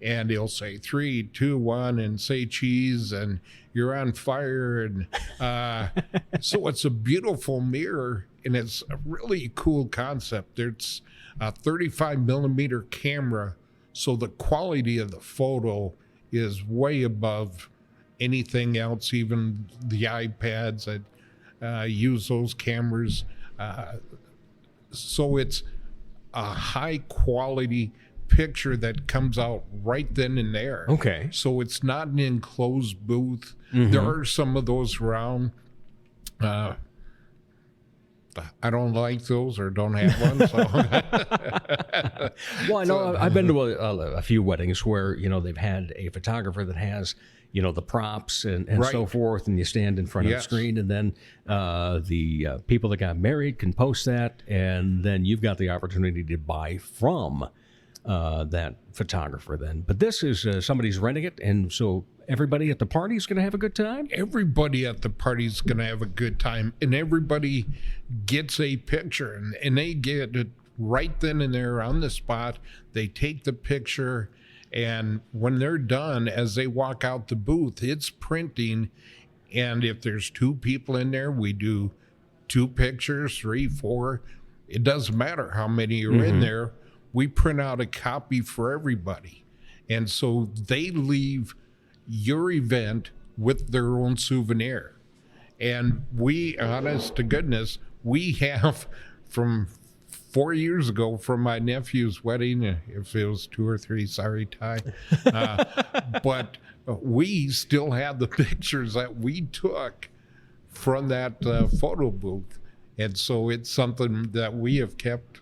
and it'll say 3, 2, 1, and say cheese, and you're on fire. And so it's a beautiful mirror, and it's a really cool concept. It's a 35 millimeter camera, so the quality of the photo is way above anything else, even the iPads that use those cameras. So it's a high quality picture that comes out right then and there. Okay. So it's not an enclosed booth. There are some of those around. I don't like those or don't have one. So. Well, I know I've been to a few weddings where, they've had a photographer that has, the props and Right. so forth, and you stand in front of the Yes. screen, and then the people that got married can post that, and then you've got the opportunity to buy from that photographer then. But this is somebody's renting it, and so everybody at the party is going to have a good time? Everybody at the party is going to have a good time, and everybody gets a picture, and they get it right then and there on the spot. They take the picture, and when they're done, as they walk out the booth, it's printing. And if there's 2 people in there, we do 2 pictures, 3, 4. It doesn't matter how many are in there. We print out a copy for everybody. And so they leave your event with their own souvenir. And we, honest to goodness, we have from 4 years ago from my nephew's wedding, if it was 2 or 3, sorry, Ty, but we still have the pictures that we took from that photo booth. And so it's something that we have kept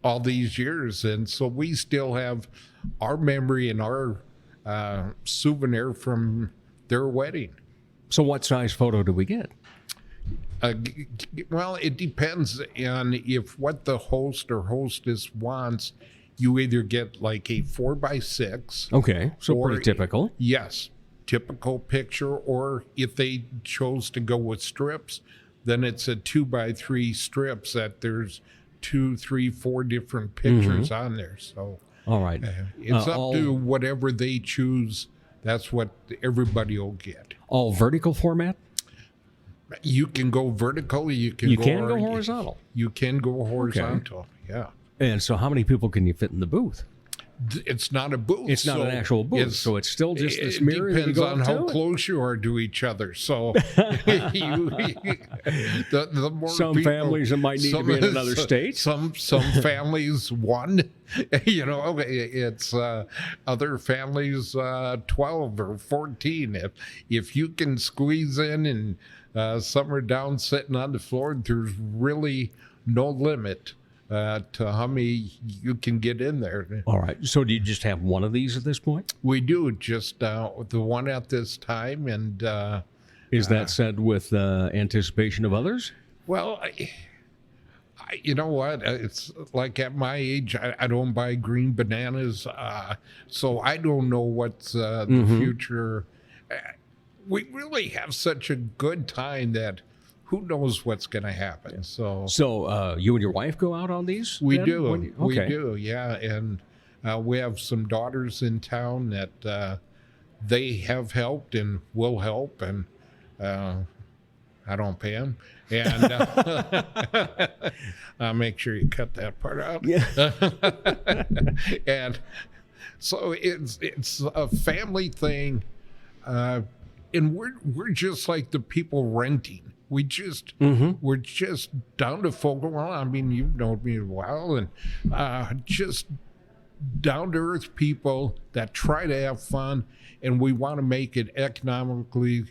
all these years. And so we still have our memory and our souvenir from their wedding. So what size photo do we get? Well, it depends on if what the host or hostess wants. You either get like a 4x6. Okay, so or- pretty typical. Yes, typical picture. Or if they chose to go with strips, then it's a 2x3 strips that there's 2, 3, 4 different pictures on there. So All right. it's up all- to whatever they choose. That's what everybody will get. All vertical format? You can go vertical. You can go horizontal. You can go horizontal. Yeah. And so how many people can you fit in the booth? It's not a booth. It's not an actual booth, so it's still just this mirror that you depends go on up how to? close you are to each other. So the more Some families that might need to be in another state. Some families 1. It's other families 12 or 14. If you can squeeze in and some are down sitting on the floor, there's really no limit to how many you can get in there. All right. So do you just have one of these at this point? We do just the one at this time, and Is that said with anticipation of others? well, you know what? It's like at my age, I don't buy green bananas, so I don't know what's the future. We really have such a good time that who knows what's going to happen. So you and your wife go out on these? we then? do, we Okay. do, yeah, and we have some daughters in town that they have helped and will help, and I don't pay them, and I'll make sure you cut that part out. Yeah. And so it's a family thing, and we're just like the people renting. We're just down to folk. Well, I mean, you've known me a while, and just down to earth people that try to have fun, and we want to make it economically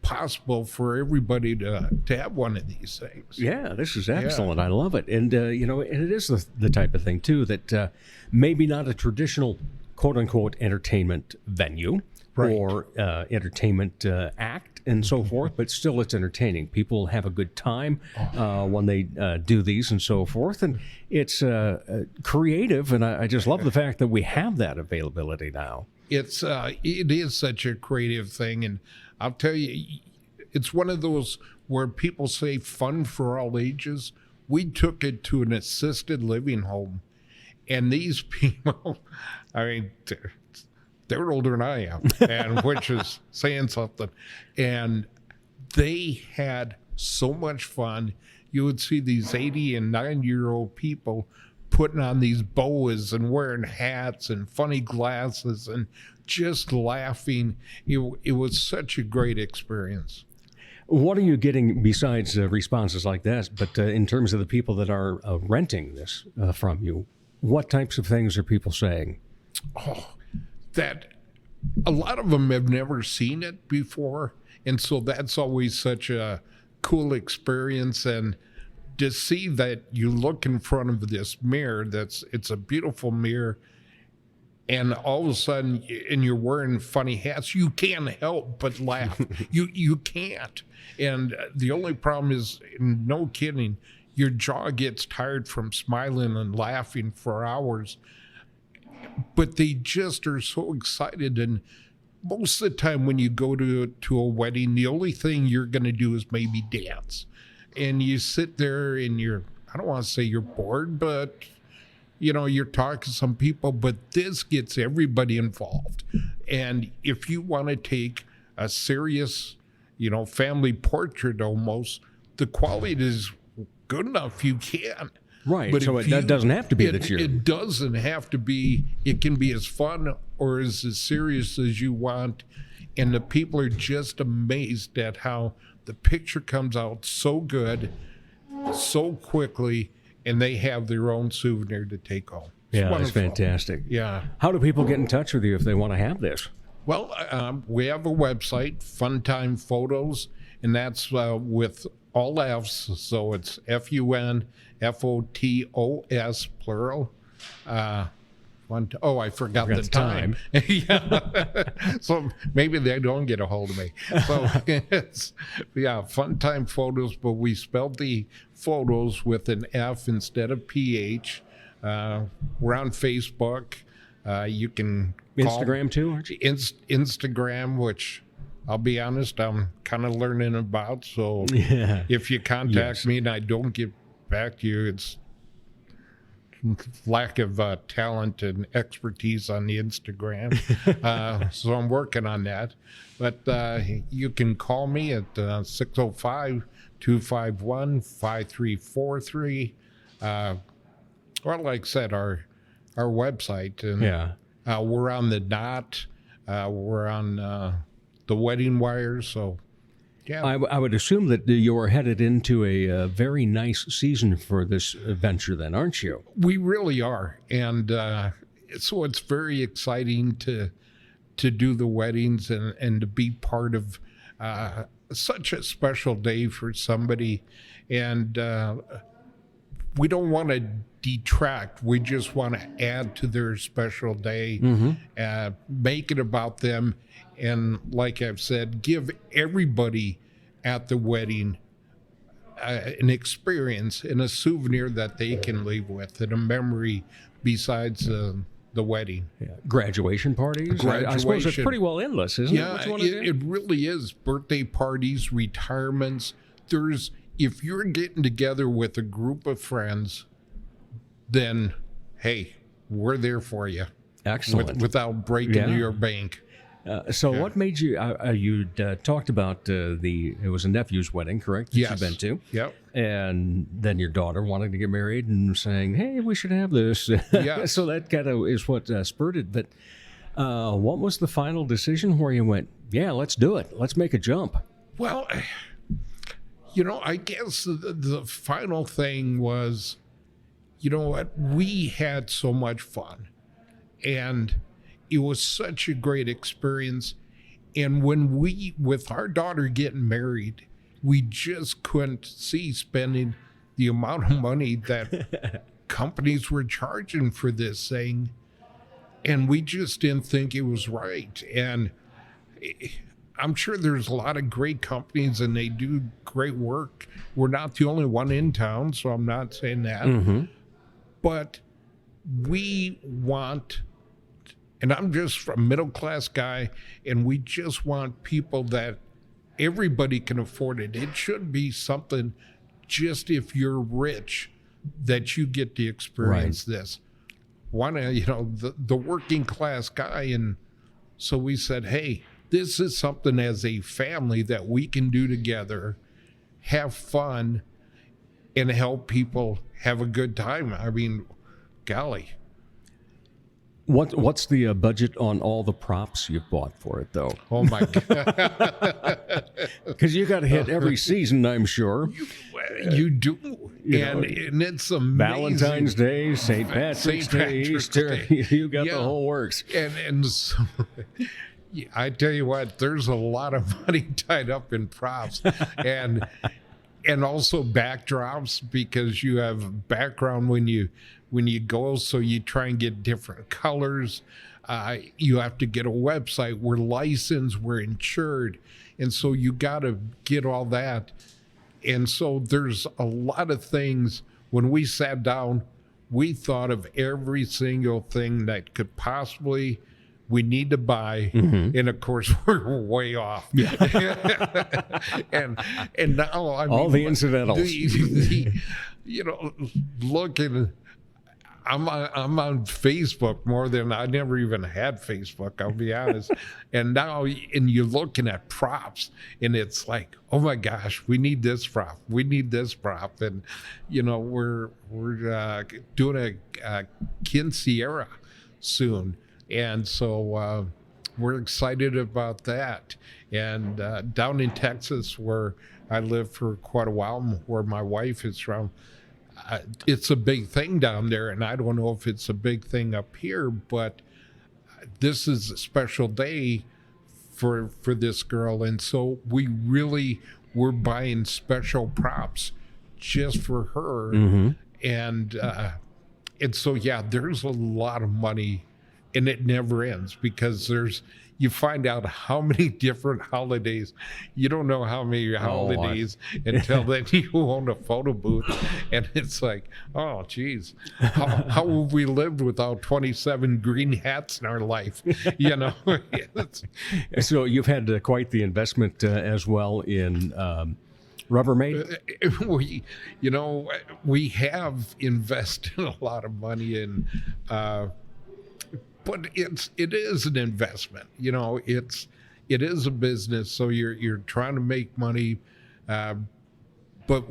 possible for everybody to have one of these things. Yeah, this is excellent. I love it. And, and it is the type of thing, too, that maybe not a traditional quote-unquote entertainment venue Right. or entertainment act and so forth, but still it's entertaining. People have a good time when they do these and so forth. And it's creative, and I just love the fact that we have that availability now. It is such a creative thing, and I'll tell you, it's one of those where people say fun for all ages. We took it to an assisted living home, and these people, I mean, they're older than I am, and which is saying something. And they had so much fun. You would see these 80 and 90-year-old people putting on these boas and wearing hats and funny glasses and just laughing. It was such a great experience. What are you getting besides responses like that? But in terms of the people that are renting this from you, what types of things are people saying? Oh, that a lot of them have never seen it before. And so that's always such a cool experience. And to see that you look in front of this mirror, it's a beautiful mirror, and all of a sudden, and you're wearing funny hats, you can't help but laugh. You can't. And the only problem is, no kidding, your jaw gets tired from smiling and laughing for hours. But they just are so excited. And most of the time when you go to a wedding, the only thing you're going to do is maybe dance. And you sit there and I don't want to say you're bored, but you're talking to some people, but this gets everybody involved. And if you want to take a serious, family portrait almost, the quality is good enough, you can. Right, But so it doesn't have to be that you're... It doesn't have to be. It can be as fun or as serious as you want. And the people are just amazed at how the picture comes out so good, so quickly, and they have their own souvenir to take home. Yeah, that's fantastic. Yeah. How do people get in touch with you if they want to have this? Well, we have a website, FunTimeFotos, and that's with all F's, so it's FUNFOTOS, plural. I forgot the time. Yeah. So maybe they don't get a hold of me. So it's, FunTimeFotos, but we spelled the photos with an F instead of PH. We're on Facebook. You can Instagram too, aren't you? Instagram, which I'll be honest, I'm kind of learning about. So if you contact me and I don't get back to you, it's lack of talent and expertise on the Instagram. So I'm working on that. But you can call me at 605-251-5343. Or like I said, our website. And we're on the Dot. We're on the Wedding Wire. So yeah. I would assume that you're headed into a very nice season for this venture then, aren't you? We really are. And so it's very exciting to do the weddings and to be part of such a special day for somebody. And we don't want to detract. We just want to add to their special day, make it about them. And like I've said, give everybody at the wedding an experience and a souvenir that they can leave with and a memory besides the wedding. Yeah. Graduation parties? I suppose it's pretty well endless, isn't it? It really is. Birthday parties, retirements. If you're getting together with a group of friends, then, hey, we're there for you. Excellent. Without breaking your bank. What made you, you talked about it was a nephew's wedding, correct? That Yes. you've been to. Yep. And then your daughter wanting to get married and saying, hey, we should have this. Yes. So that kind of is what spurred it. But what was the final decision where you went, yeah, let's do it. Let's make a jump? Well, I guess the final thing was, you know what? We had so much fun. And it was such a great experience. And when with our daughter getting married, we just couldn't see spending the amount of money that companies were charging for this thing. And we just didn't think it was right. And I'm sure there's a lot of great companies and they do great work. We're not the only one in town, so I'm not saying that. But we want, and I'm just a middle-class guy, and we just want people that everybody can afford it. It should be something just if you're rich that you get to experience this. The working class guy. And so we said, hey, this is something as a family that we can do together, have fun, and help people have a good time. I mean, golly. What's the budget on all the props you've bought for it, though? Oh my God! Because you got to hit every season, I'm sure. You do, and it's amazing. Valentine's Day, St. Patrick's Day, Easter. You got the whole works. And so, I tell you what, there's a lot of money tied up in props, and also backdrops, because you have background when you go, so you try and get different colors. You have to get a website. We're licensed, we're insured, and so you got to get all that. And so there's a lot of things. When we sat down, we thought of every single thing that could possibly we need to buy, and of course we're way off. Yeah. and now I mean, all the incidentals. Looking. I'm on Facebook more than I never even had Facebook, I'll be honest. And now, you're looking at props, and it's like, oh my gosh, we need this prop, and we're doing a quinceañera soon, and so we're excited about that. And down in Texas, where I lived for quite a while, where my wife is from. It's a big thing down there, and I don't know if it's a big thing up here, but this is a special day for this girl, and so we're buying special props just for her, and so there's a lot of money, and it never ends, because you find out how many different holidays. You don't know how many holidays until then you own a photo booth. And it's like, oh, geez, how have we lived without 27 green hats in our life? So you've had quite the investment as well in Rubbermaid? We have invested a lot of money in but it is an investment. It is a business, so you're trying to make money, but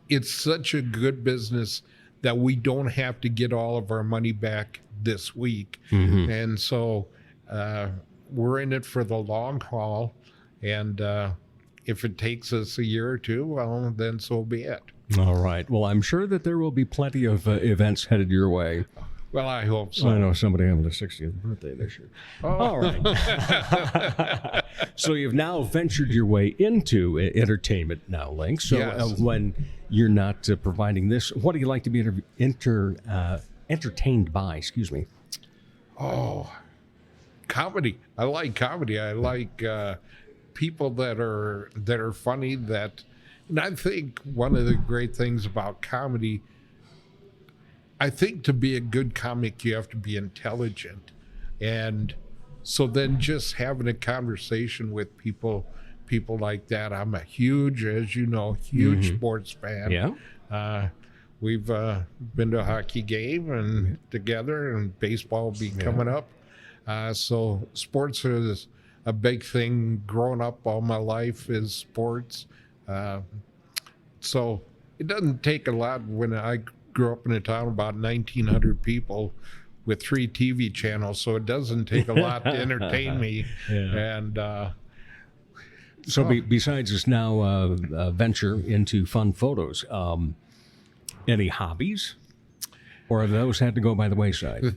it's such a good business that we don't have to get all of our money back this week, and so we're in it for the long haul. And if it takes us a year or two, well, then so be it. All right. Well, I'm sure that there will be plenty of events headed your way. Well, I hope so. I know somebody having their 60th birthday this year. Oh. All right. So you've now ventured your way into entertainment now, Link. So yes. When you're not providing this, what do you like to be entertained by? Excuse me. Oh, comedy. I like comedy. I like people that are funny. And I think one of the great things about comedy, I think to be a good comic, you have to be intelligent. And so then just having a conversation with people like that, I'm a huge, as you know, sports fan. Yeah. We've been to a hockey game and together, and baseball will be coming up. So sports is a big thing. Growing up all my life is sports. So it doesn't take a lot. When I grew up in a town about 1,900 people with 3 TV channels, so it doesn't take a lot to entertain me. And so besides this now venture into FunPhotos, any hobbies? Or have those had to go by the wayside?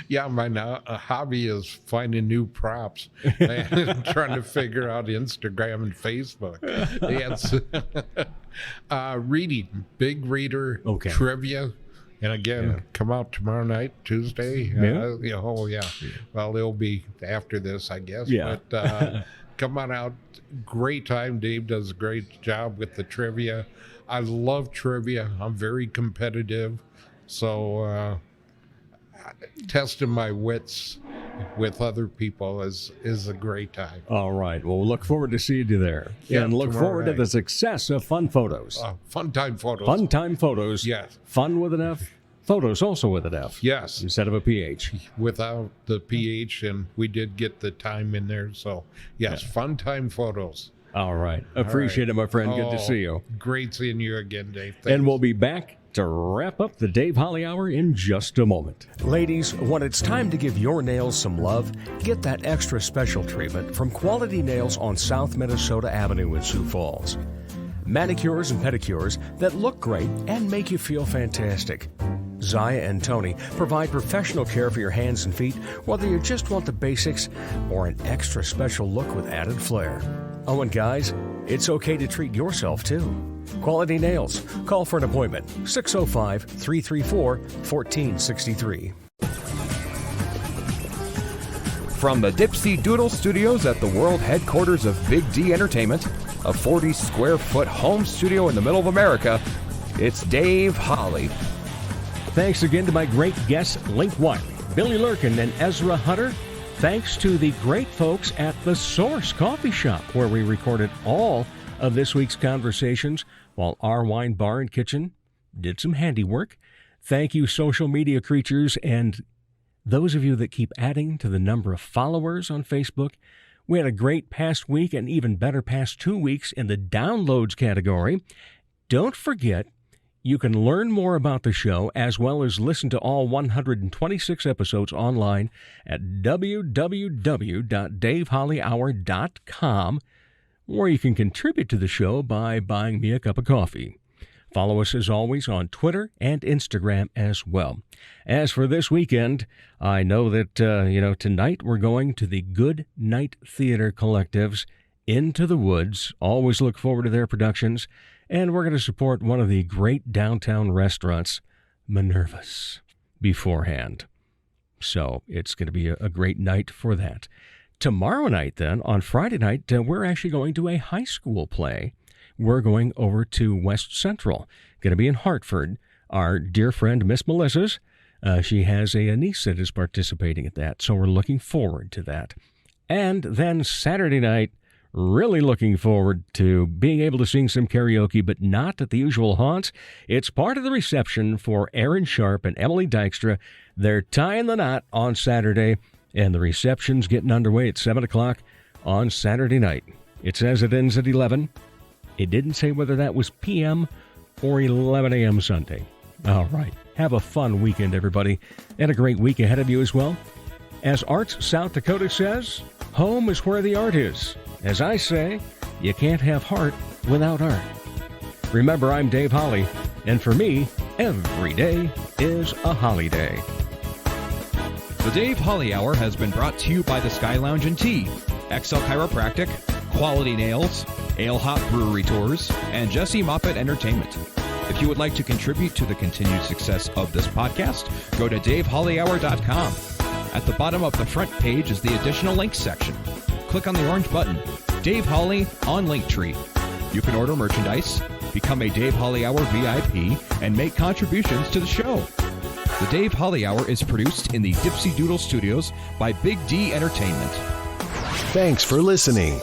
Yeah, my hobby is finding new props and trying to figure out Instagram and Facebook. Yes. Reading, big reader, trivia. And again, come out tomorrow night, Tuesday. Well, it'll be after this, I guess. Yeah. But come on out. Great time. Dave does a great job with the trivia. I love trivia. I'm very competitive. So testing my wits with other people is a great time. All right. Well, we'll look forward to seeing you there. Yeah, and look forward to the success of FunPhotos. FunTimeFotos. FunTimeFotos. Yes. Fun with an F. Photos also with an F. Yes. Instead of a PH. Without the PH, and we did get the time in there. So, yes, FunTimeFotos. All right. Appreciate it, my friend. Good to see you. Great seeing you again, Dave. Thanks. And we'll be back to wrap up the Dave Holly Hour in just a moment. Ladies, when it's time to give your nails some love, get that extra special treatment from Quality Nails on South Minnesota Avenue in Sioux Falls. Manicures and pedicures that look great and make you feel fantastic. Zaya and Tony provide professional care for your hands and feet, whether you just want the basics or an extra special look with added flair. Oh, and guys, it's okay to treat yourself too. Quality Nails. Call for an appointment. 605-334-1463. From the Dipsy Doodle Studios at the world headquarters of Big D Entertainment, a 40-square-foot home studio in the middle of America, it's Dave Holly. Thanks again to my great guests, Link Wiley, Billy Lurken, and Ezra Hunter. Thanks to the great folks at the Source Coffee Shop, where we recorded all of this week's conversations while our wine bar and kitchen did some handiwork. Thank you, social media creatures, and those of you that keep adding to the number of followers on Facebook. We had a great past week and even better past 2 weeks in the downloads category. Don't forget, you can learn more about the show as well as listen to all 126 episodes online at www.davehollyhour.com, or you can contribute to the show by buying me a cup of coffee. Follow us, as always, on Twitter and Instagram as well. As for this weekend, I know that, tonight we're going to the Good Night Theater Collective's Into the Woods. Always look forward to their productions. And we're going to support one of the great downtown restaurants, Minerva's, beforehand. So it's going to be a great night for that. Tomorrow night, then, on Friday night, we're actually going to a high school play. We're going over to West Central. Going to be in Hartford. Our dear friend, Miss Melissa's, she has a niece that is participating at that, so we're looking forward to that. And then Saturday night, really looking forward to being able to sing some karaoke, but not at the usual haunts. It's part of the reception for Aaron Sharp and Emily Dykstra. They're tying the knot on Saturday, and the reception's getting underway at 7 o'clock on Saturday night. It says it ends at 11. It didn't say whether that was p.m. or 11 a.m. Sunday. All right. Have a fun weekend, everybody, and a great week ahead of you as well. As Arts South Dakota says, home is where the art is. As I say, you can't have heart without art. Remember, I'm Dave Holly, and for me, every day is a holiday. The Dave Holly Hour has been brought to you by the Sky Lounge and Tea, XL Chiropractic, Quality Nails, Ale Hop Brewery Tours, and Jesse Moffett Entertainment. If you would like to contribute to the continued success of this podcast, go to DaveHollyHour.com. At the bottom of the front page is the additional links section. Click on the orange button, Dave Holly on Linktree. You can order merchandise, become a Dave Holly Hour VIP, and make contributions to the show. The Dave Holly Hour is produced in the Dipsy Doodle Studios by Big D Entertainment. Thanks for listening.